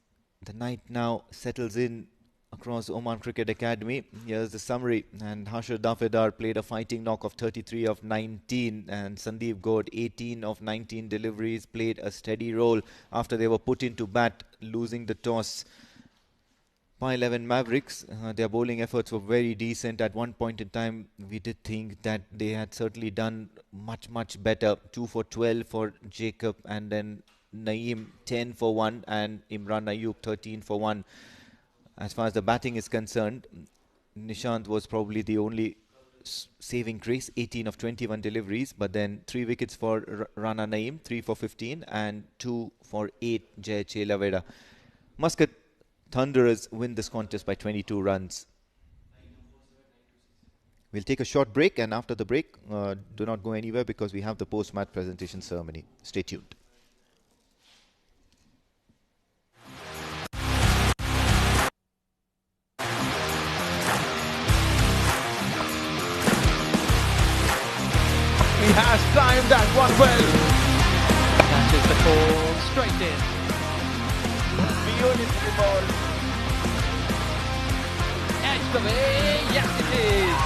the night now settles in across Oman Cricket Academy. Here's the summary. And Hashir Dafedar played a fighting knock of 33 of 19, and Sandeep Gaud 18 of 19 deliveries, played a steady role after they were put into bat, losing the toss. Pi 11 Mavericks, their bowling efforts were very decent. At one point in time, we did think that they had certainly done much better. 2 for 12 for Jacob, and then Naeem 10 for 1, and Imran Ayub 13 for 1. As far as the batting is concerned, Nishant was probably the only saving grace, 18 of 21 deliveries, but then 3 wickets for Rana Naeem, 3 for 15, and 2 for 8, Jay Chelavada. Muscat Thunderers win this contest by 22 runs. We'll take a short break, and after the break, do not go anywhere because we have the post-match presentation ceremony. Stay tuned. He has timed that one well. That is the call, straight in. Beautiful ball. Edge the way, yes it is.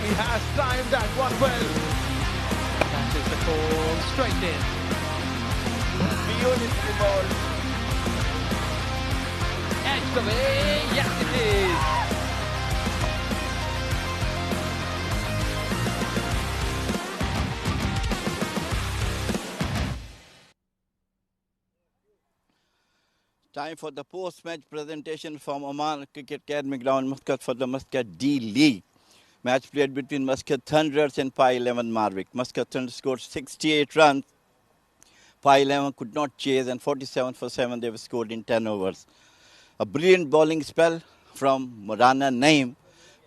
He has timed that one well. That is the call, straight in. Beautiful ball. Edged away, yes it is. Time for the post-match presentation from Oman Cricket Academy ground, Muscat, for the Muscat D League. Match played between Muscat Thunderers and Pi 11 Mavericks. Muscat Thunderers scored 68 runs. Pi 11 could not chase, and 47 for 7 they were scored in 10 overs. A brilliant bowling spell from Rana Naeem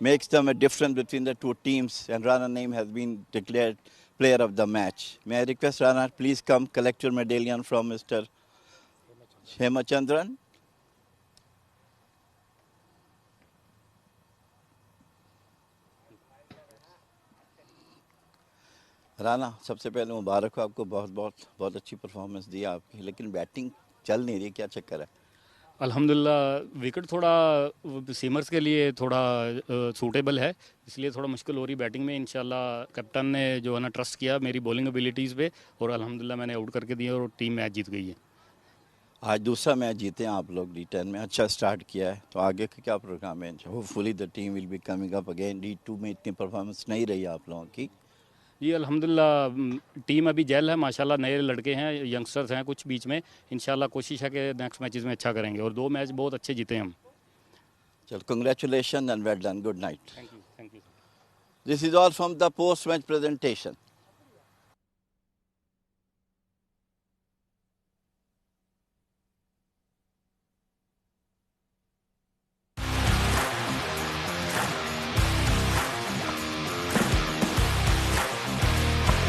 makes them a difference between the two teams, and Rana Naeem has been declared player of the match. May I request Rana, please come collect your medallion from Mr. Hemachandran. Rana, सबसे पहले मुबारक हो आपको, बहुत अच्छी performance दी आपकी, लेकिन batting चल नहीं रही, क्या चक्कर है? अल्हम्दुलिल्लाह विकेट थोड़ा सीमर्स के लिए थोड़ा सूटेबल है, इसलिए थोड़ा मुश्किल हो रही बैटिंग में। इंशाल्लाह कैप्टन ने जो है ना ट्रस्ट किया मेरी बॉलिंग एबिलिटीज़ पे, और अल्हम्दुलिल्लाह मैंने आउट करके दिया और टीम मैच जीत गई है। आज दूसरा मैच जीते हैं आप लोग, D10 में अच्छा स्टार्ट किया है, तो आगे का क्या प्रोग्राम है? Hopefully the team will be coming up again. D2 में इतनी परफॉर्मेंस नहीं रही आप लोगों की। जी अल्हम्दुलिल्लाह टीम अभी जेल है माशाल्लाह, नए लड़के हैं, यंगस्टर्स हैं कुछ बीच में, इंशाल्लाह कोशिश है कि नेक्स्ट मैचेस में अच्छा करेंगे, और 2 मैच बहुत अच्छे जीते हम। चल, congratulation and well done, good night. Thank you. This is all from the post match presentation.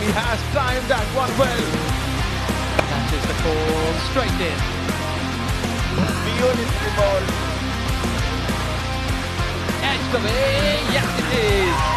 He has timed that one well. That is the call, straight in. Beautiful ball. Edged away, yes it is.